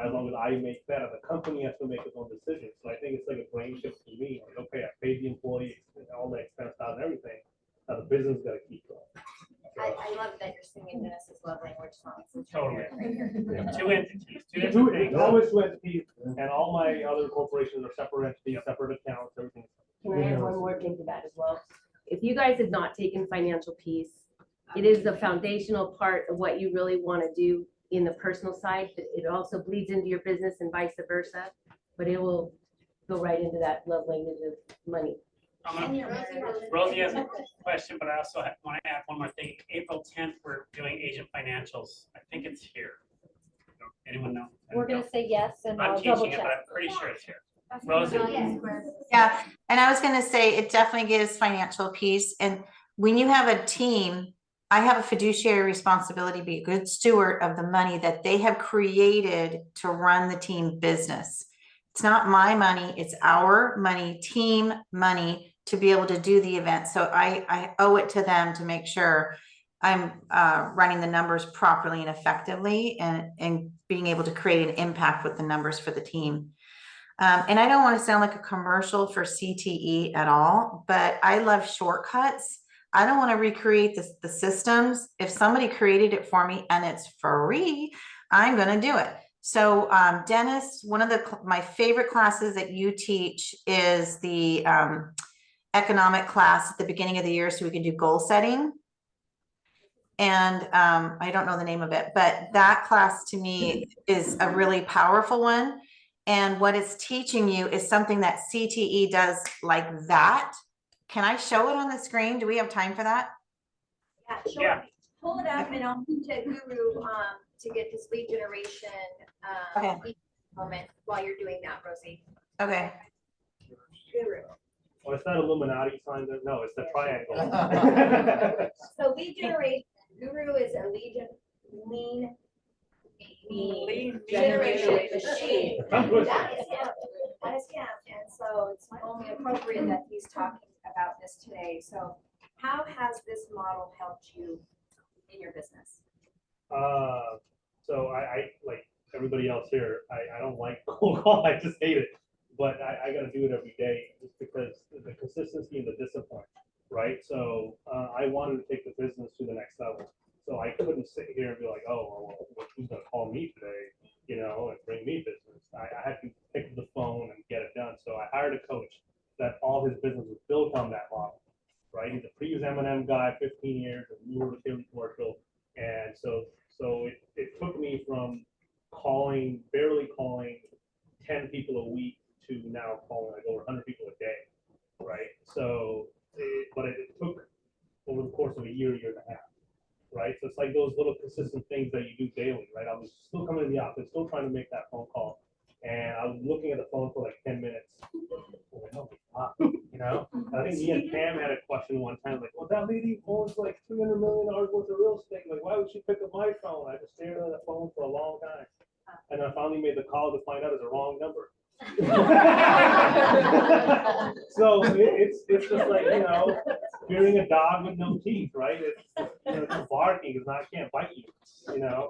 Speaker 15: As long as I make that, the company has to make its own decisions. So I think it's like a brain shift for me. Like, okay, I paid the employee all the expense out and everything. Now the business got to keep going.
Speaker 1: I love that you're singing Dennis's love language songs.
Speaker 4: Totally. Two entities.
Speaker 15: Two entities, and all my other corporations are separate entities, separate accounts, everything.
Speaker 11: Can I add one more thing to that as well? If you guys have not taken financial peace, it is the foundational part of what you really want to do in the personal side, but it also bleeds into your business and vice versa. But it will go right into that love language of money.
Speaker 4: Rosie has a question, but I also want to add one more thing. April 10th, we're doing agent financials. I think it's here. Anyone know?
Speaker 2: We're gonna say yes and
Speaker 4: I'm
Speaker 2: I'll
Speaker 4: teaching
Speaker 2: double
Speaker 4: it,
Speaker 2: check.
Speaker 4: but I'm pretty sure it's here. Rosie?
Speaker 6: Yeah, and I was gonna say, it definitely gives financial peace, and when you have a team, I have a fiduciary responsibility to be a good steward of the money that they have created to run the team business. It's not my money, it's our money, team money, to be able to do the event. So I owe it to them to make sure I'm running the numbers properly and effectively, and being able to create an impact with the numbers for the team. And I don't want to sound like a commercial for CTE at all, but I love shortcuts. I don't want to recreate the systems. If somebody created it for me and it's free, I'm going to do it. So Dennis, one of my favorite classes that you teach is the economic class at the beginning of the year, so we can do goal setting. And I don't know the name of it, but that class to me is a really powerful one. And what it's teaching you is something that CTE does like that. Can I show it on the screen? Do we have time for that?
Speaker 1: Yeah, sure. Pull it up and I'll need to Guru to get this lead generation moment while you're doing that, Rosie.
Speaker 6: Okay.
Speaker 1: Guru.
Speaker 15: Well, it's not Illuminati sign. No, it's the triangle.
Speaker 1: So lead generation, Guru is a lead generation machine. That is him. That is him. And so it's only appropriate that he's talking about this today. So how has this model helped you in your business?
Speaker 15: So I like everybody else here, I don't like cold call, I just hate it. But I gotta do it every day just because the consistency and the discipline, right? So I wanted to take the business to the next level. So I couldn't sit here and be like, oh, well, who's gonna call me today, and bring me business. I had to pick up the phone and get it done. So I hired a coach that all his business was built on that model, right? He's a previous M&M guy, 15 years, a newer commercial. And so it took me from barely calling 10 people a week to now calling like over 100 people a day, right? So, but it took
Speaker 14: over the course of a year, year and a half, right? So it's like those little consistent things that you do daily, right? I was still coming to the office, still trying to make that phone call, and I was looking at the phone for like 10 minutes. You know, I think me and Pam had a question one time, like, well, that lady owns like $300 million worth of real estate. Like, why would she pick up my phone? I just stared at the phone for a long time. And I finally made the call to find out it's a wrong number. So it's just like, you know, hearing a dog with no teeth, right? It's, you know, it's barking, it's not, can't bite you, you know?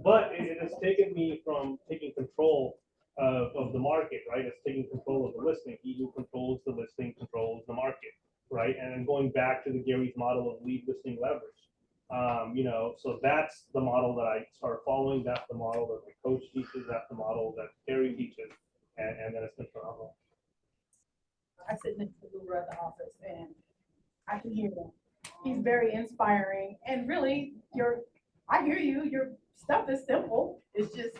Speaker 14: But it has taken me from taking control of the market, right? It's taking control of the listing. He who controls the listing controls the market, right? And then going back to the Gary's model of lead listing leverage. You know, so that's the model that I started following. That's the model that the coach teaches. That's the model that Gary teaches, and then it's been phenomenal.
Speaker 16: I sit next to Lou at the office, and I can hear him. He's very inspiring, and really, I hear you. Your stuff is simple. It's just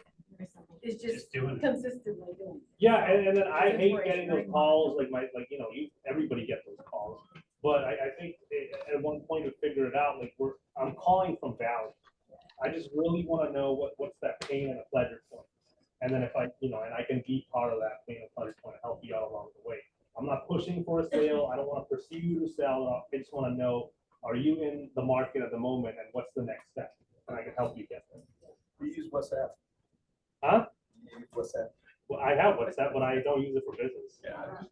Speaker 14: doing it.
Speaker 16: Consistently doing it.
Speaker 14: Yeah, and then I
Speaker 16: It's
Speaker 14: hate
Speaker 16: inspirational.
Speaker 14: getting those calls, like you know, everybody gets those calls. But I think at one point we figure it out, like I'm calling from value. I just really want to know what's that pain and a pleasure point. And then if I, you know, and I can be part of that pain and pleasure point and help you out along the way. I'm not pushing for a sale. I don't want to pursue you to sell. I just want to know, are you in the market at the moment and what's the next step? And I can help you get there.
Speaker 17: You use WhatsApp.
Speaker 14: Huh?
Speaker 17: You use WhatsApp.
Speaker 14: Well, I have WhatsApp, but I don't use it for business. Yeah.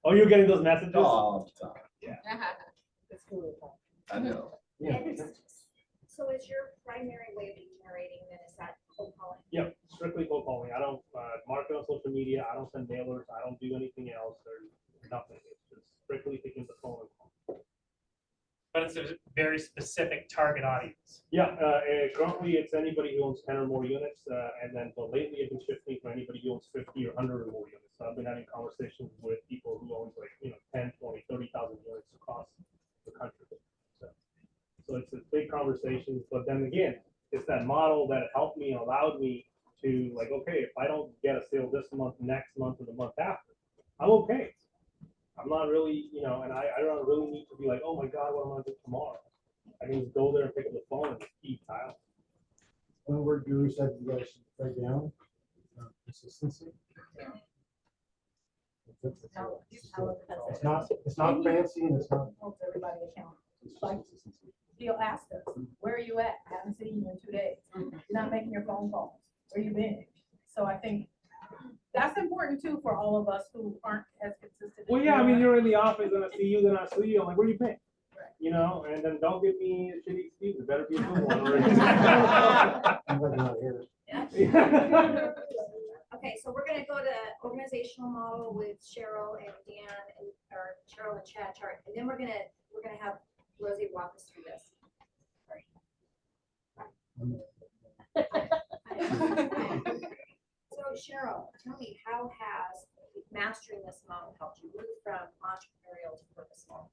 Speaker 14: Oh, you're getting those messages?
Speaker 17: All the time.
Speaker 14: Yeah.
Speaker 16: It's cool.
Speaker 17: I know.
Speaker 1: So is your primary way of generating then, is that cold calling?
Speaker 14: Yep, strictly cold calling. I don't market on social media. I don't send mailers. I don't do anything else. There's nothing. It's just strictly picking the phone and calling.
Speaker 4: But it's a very specific target audience.
Speaker 14: Yeah, currently it's anybody who owns 10 or more units, but lately I've been shifting for anybody who owns 50 or 100 or more units. So I've been having conversations with people who own like, you know, 10, 20, 30,000 units across the country. So it's a big conversation, but then again, it's that model that helped me and allowed me to like, okay, if I don't get a sale this month, next month, and the month after, I'm okay. I'm not really, you know, and I don't really need to be like, oh my God, what am I gonna do tomorrow? I can just go there and pick up the phone and just keep dialing.
Speaker 22: One word Guru said you guys should write down, consistency. It's not fancy and it's not.
Speaker 16: Holds everybody accountable. Like, he'll ask us, where are you at? I haven't seen you in 2 days. You're not making your phone calls. Where you been? So I think that's important too for all of us who aren't as consistent.
Speaker 14: Well, yeah, I mean, you're in the office and I see you, then I see you. I'm like, where you been? You know, and then don't give me a shitty excuse. It better be a good one.
Speaker 1: Okay, so we're gonna go to organizational model with Cheryl and Dan or Cheryl and Chad chart, and then we're gonna have Rosie walk us through this. So Cheryl, tell me, how has mastering this model helped you move from entrepreneurial to purposeful?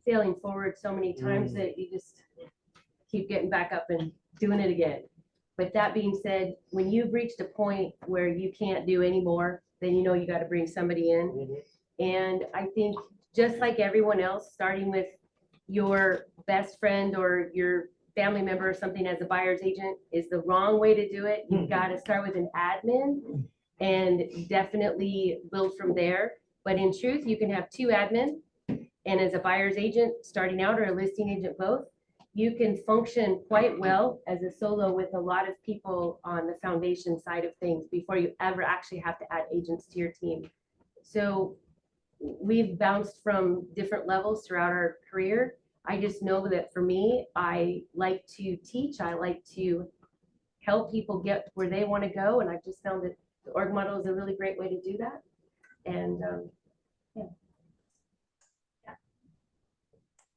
Speaker 11: Failing forward so many times that you just keep getting back up and doing it again. But that being said, when you've reached a point where you can't do anymore, then you know you got to bring somebody in. And I think just like everyone else, starting with your best friend or your family member or something as a buyer's agent is the wrong way to do it. You've got to start with an admin and definitely build from there. But in truth, you can have 2 admin, and as a buyer's agent starting out or a listing agent both, you can function quite well as a solo with a lot of people on the foundation side of things before you ever actually have to add agents to your team. So we've bounced from different levels throughout our career. I just know that for me, I like to teach. I like to help people get where they want to go. And I've just found that the org model is a really great way to do that. And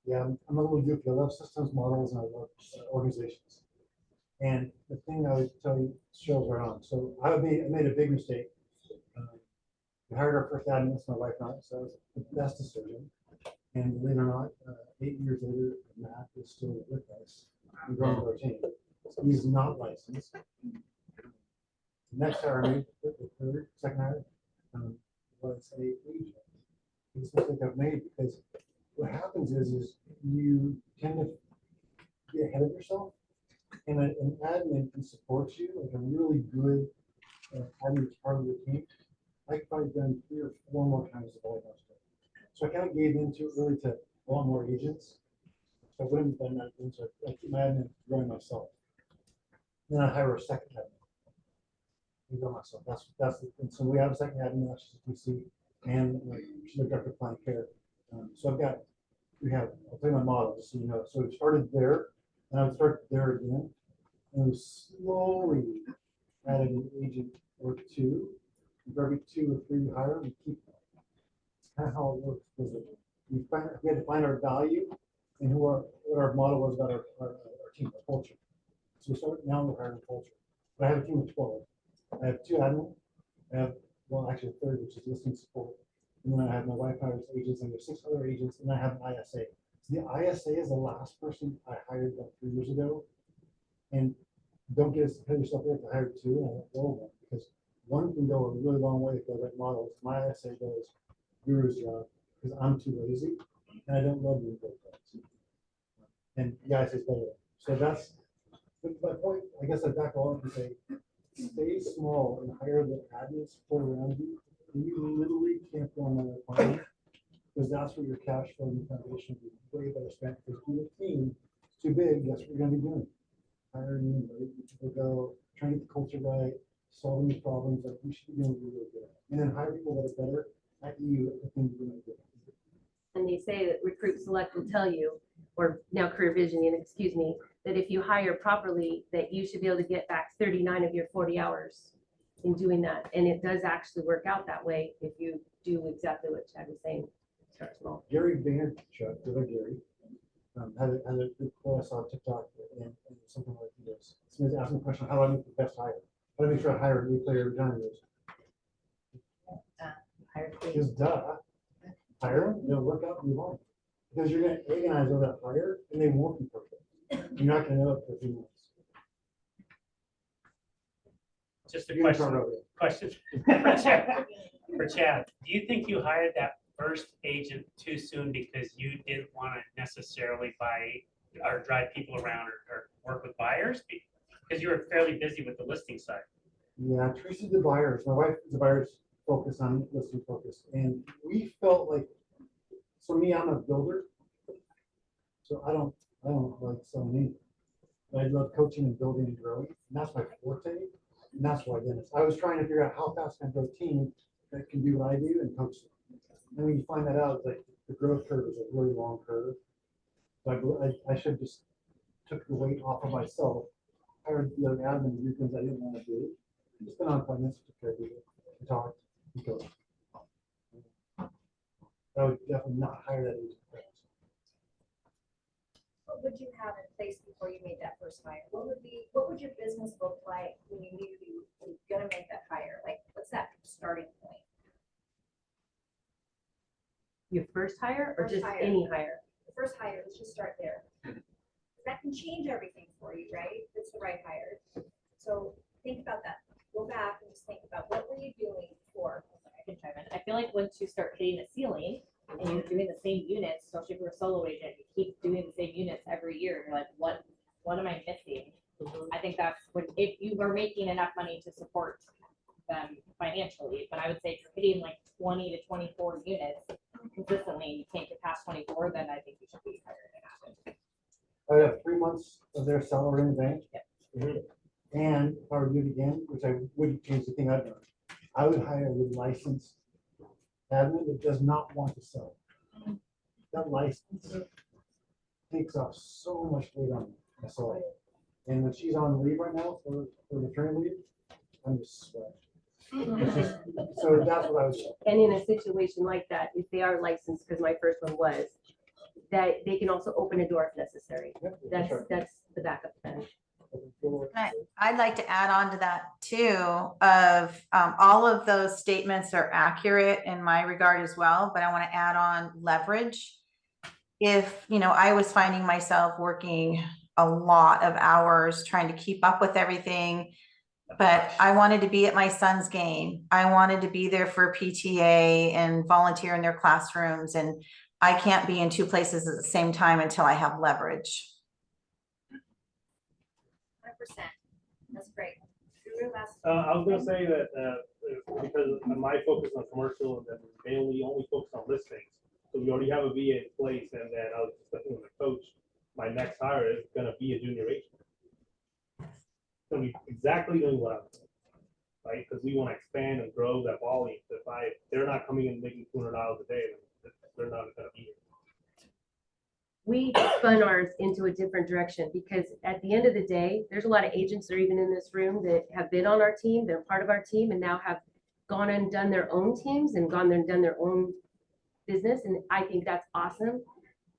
Speaker 22: Yeah, I'm a little goofy. I love systems models and I love organizations. And the thing I would tell you shows right on. So I made a big mistake. We hired our first admin, that's my wife and I, so it was the best decision. And believe it or not, 8 years later, Matt is still with us. We're growing our team. He's not licensed. Next hire I made, the second hire, was a agent. It's a mistake I've made because what happens you tend to get ahead of yourself. And an admin can support you, like a really good admin part of the team. I've probably done 3 or 4 more times the volume I was doing. So I kind of gave in too early to a lot more agents. So I wouldn't have done that, and so I keep my admin growing myself. Then I hire a second admin. And grow myself. And so we have a second admin, now she's a PC, and like, she's a director of client care. So I'll tell you my model, just so you know. So it started there, and I would start there again, and we slowly added an agent or 2. For every 2 or 3 you hire, we keep them. It's kind of how it works. We had to find our value and what our model was about our team, our culture. So we started now we're hiring culture. But I have a team of 12. I have 2 admin. I have, well, actually a 3rd, which is listing support. And then I have my wife hires agents, and there's 6 other agents, and I have an ISA. So the ISA is the last person I hired about 3 years ago. And don't get yourself there to hire 2, and I won't roll one, because one can go a really long way if the right models. My ISA does guru's job because I'm too lazy and I don't love doing both things. And the ISA is better. So that's my point. I guess I back all up and say, stay small and hire the admin support around you. And you literally can't go on another plan, because that's where your cash flow and foundation will be way better spent. Because if your team is too big, that's what you're going to be doing. Hiring, right? People go trying to get the culture right, solving the problems that we should be doing really good. And then hire people that are better at you at the things you're doing good.
Speaker 11: And they say that Recruit Select will tell you, or now Career Visioning, excuse me, that if you hire properly, that you should be able to get back 39 of your 40 hours in doing that. And it does actually work out that way if you do exactly what Chad was saying. Start small.
Speaker 22: Gary Vaynerchuk, the other Gary, had a good quote I saw on TikTok and something like this. Somebody's asking the question, how do I make the best hire? How do I make sure I hire a new player every time? Because duh, hire them, they'll work out and move on. Because you're going to agonize over that hire and they won't be perfect. You're not going to know it for a few months.
Speaker 4: Just a
Speaker 22: You're gonna
Speaker 4: question,
Speaker 22: turn it over.
Speaker 4: question for Chad. Do you think you hired that first agent too soon because you didn't want to necessarily buy or drive people around or work with buyers? Because you were fairly busy with the listing side.
Speaker 22: Yeah, Tracy's the buyers. My wife is the buyers focus on listing focus. And we felt like, so me, I'm a builder. So I don't like selling anything. But I love coaching and building and growing. And that's my forte. And that's why I did it. I was trying to figure out how fast can I grow a team that can do what I do and coach them. And when you find that out, it's like the growth curve is a really long curve. So I should just took the weight off of myself, hired the other admin to do things I didn't want to do. Just been on appointments to care people and talk and coach. I would definitely not hire that agent.
Speaker 1: What would you have in place before you made that first hire? What would your business look like when you knew you were gonna make that hire? Like, what's that starting point?
Speaker 11: Your first hire or
Speaker 1: First
Speaker 11: just
Speaker 1: hire.
Speaker 11: any hire?
Speaker 1: The first hire, let's just start there. That can change everything for you, right? It's the right hire. So think about that. Go back and just think about what were you doing before?
Speaker 8: I can chime in. I feel like once you start hitting the ceiling and you're doing the same units, especially if you're a solo agent, you keep doing the same units every year. And you're like, what am I missing? I think that's when, if you are making enough money to support them financially, but I would say if you're hitting like 20 to 24 units consistently, and you can't get past 24, then I think you should be hiring an admin.
Speaker 22: I would have 3 months of their salary in the bank.
Speaker 8: Yep.
Speaker 22: And if I were to do it again, which I wouldn't change the thing I've done, I would hire a licensed admin that does not want to sell. That license takes off so much weight on me. I saw it. And when she's on leave right now for maternity leave, I'm just sweating. It's just, so that's what I was.
Speaker 11: And in a situation like that, if they are licensed, because my first one was, that they can also open a door if necessary. That's the backup plan.
Speaker 6: I'd like to add on to that too, of all of those statements are accurate in my regard as well, but I want to add on leverage. If, I was finding myself working a lot of hours trying to keep up with everything, but I wanted to be at my son's game. I wanted to be there for PTA and volunteer in their classrooms. And I can't be in two places at the same time until I have leverage.
Speaker 1: 100%. That's great.
Speaker 14: I was gonna say that, because of my focus on commercial and then they only focus on listings. So we already have a VA in place, and then I was just thinking with the coach, my next hire is gonna be a junior agent. Gonna be exactly doing what I'm doing, right? Because we wanna expand and grow that volume. So if they're not coming in making $200 a day, then they're not gonna be here.
Speaker 11: We spun ours into a different direction because at the end of the day, there's a lot of agents that are even in this room that have been on our team, they're part of our team and now have gone and done their own teams and gone there and done their own business. And I think that's awesome.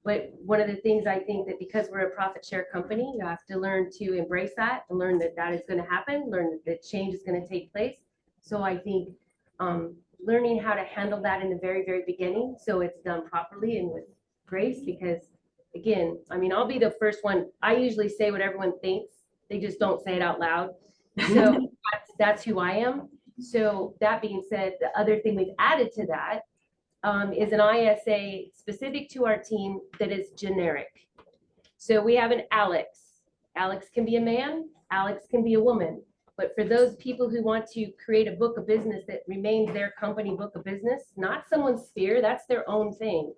Speaker 11: But one of the things I think that because we're a profit share company, you have to learn to embrace that and learn that that is going to happen, learn that change is going to take place. So I think learning how to handle that in the very, very beginning so it's done properly and with grace, because again, I mean, I'll be the first one. I usually say what everyone thinks. They just don't say it out loud. So that's who I am. So that being said, the other thing we've added to that is an ISA specific to our team that is generic. So we have an Alex. Alex can be a man, Alex can be a woman. But for those people who want to create a book of business that remains their company book of business, not someone's sphere, that's their own thing.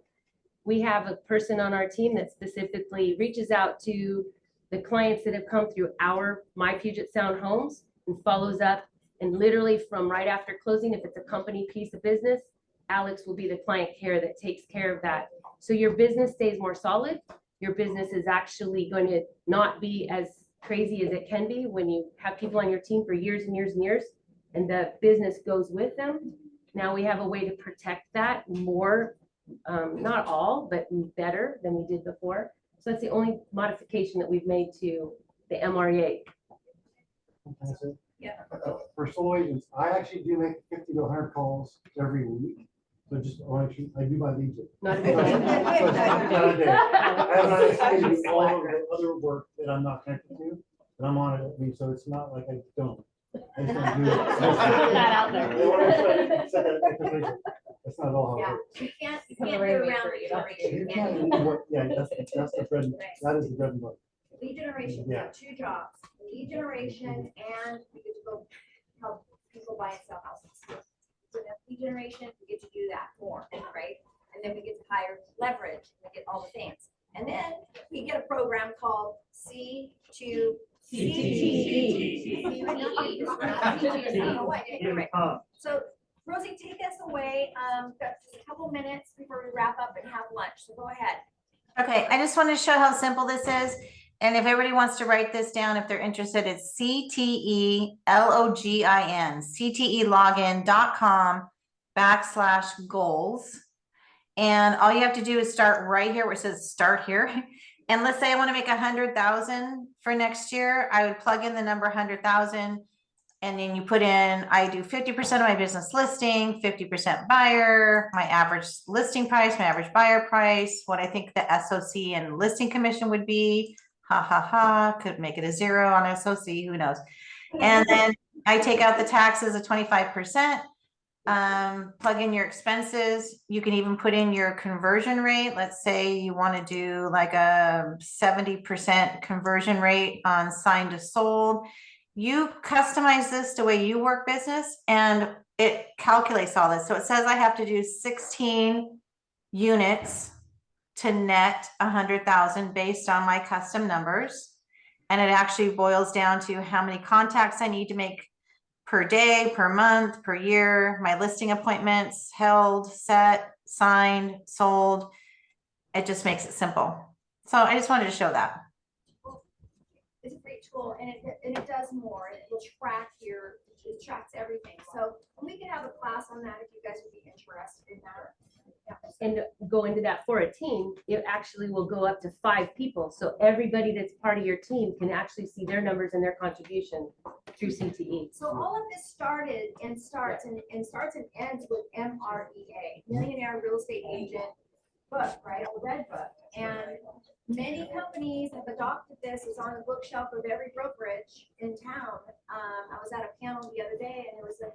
Speaker 11: We have a person on our team that specifically reaches out to the clients that have come through our My Puget Sound homes and follows up. And literally from right after closing, if it's a company piece of business, Alex will be the client care that takes care of that. So your business stays more solid. Your business is actually going to not be as crazy as it can be when you have people on your team for years and years and years, and the business goes with them. Now we have a way to protect that more. Not all, but better than we did before. So that's the only modification that we've made to the MREA.
Speaker 1: Yeah.
Speaker 22: For solo agents, I actually do make 50 to 100 calls every week. So just, I do my leads.
Speaker 11: Not a
Speaker 22: So
Speaker 11: good
Speaker 22: it's
Speaker 11: day.
Speaker 22: not a day. I'm not expecting to do all of the other work that I'm not connected to, and I'm on it. I mean, so it's not like I don't. I just don't do it.
Speaker 1: Put that out there.
Speaker 22: That's not all how it
Speaker 1: Yeah,
Speaker 22: works.
Speaker 1: you can't do around lead generation.
Speaker 22: You can't do what- Yeah, that's the bread, that is the bread and butter.
Speaker 1: Lead generation, we
Speaker 22: Yeah.
Speaker 1: have two jobs, lead generation and we get to go help people buy and sell houses. So that's lead generation, we get to do that more, right? And then we get to hire leverage, we get all the things. And then we get a program called C2 So Rosie, take us away. Got just a couple minutes before we wrap up and have lunch. So go ahead.
Speaker 6: Okay, I just want to show how simple this is. And if everybody wants to write this down, if they're interested, it's CTELOGIN, ctelogin.com/goals. And all you have to do is start right here where it says start here. And let's say I want to make 100,000 for next year. I would plug in the number 100,000. And then you put in, I do 50% of my business listing, 50% buyer, my average listing price, my average buyer price, what I think the SOC and listing commission would be. Ha ha ha, could make it a 0 on SOC, who knows? And then I take out the taxes of 25%, plug in your expenses. You can even put in your conversion rate. Let's say you want to do like a 70% conversion rate on signed to sold. You customize this the way you work business and it calculates all this. So it says I have to do 16 units to net 100,000 based on my custom numbers. And it actually boils down to how many contacts I need to make per day, per month, per year, my listing appointments held, set, signed, sold. It just makes it simple. So I just wanted to show that.
Speaker 1: It's a great tool and it does more. It will track it tracks everything. So we can have a class on that if you guys would be interested in that. Yeah.
Speaker 11: And go into that for a team, it actually will go up to 5 people. So everybody that's part of your team can actually see their numbers and their contribution through CTE.
Speaker 1: So all of this started and starts and ends with MREA, Millionaire Real Estate Agent book, right? A red book. And many companies have adopted this. It's on the bookshelf of every brokerage in town. I was at a panel the other day and there was a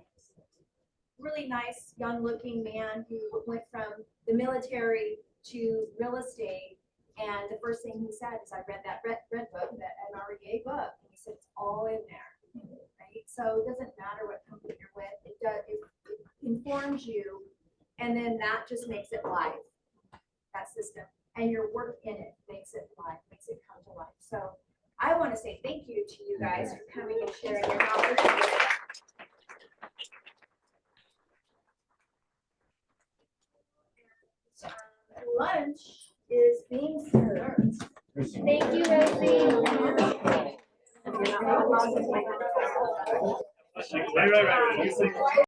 Speaker 1: really nice young looking man who went from the military to real estate. And the first thing he said is, I read that red book, that NREA book, and he said, it's all in there, right? So it doesn't matter what company you're with, it does, it informs you, and then that just makes it live, that system. And your work in it makes it live, makes it come to life. So I want to say thank you to you guys for coming and sharing your knowledge. Lunch is being served.
Speaker 2: Thank you, Rosie.
Speaker 4: Right.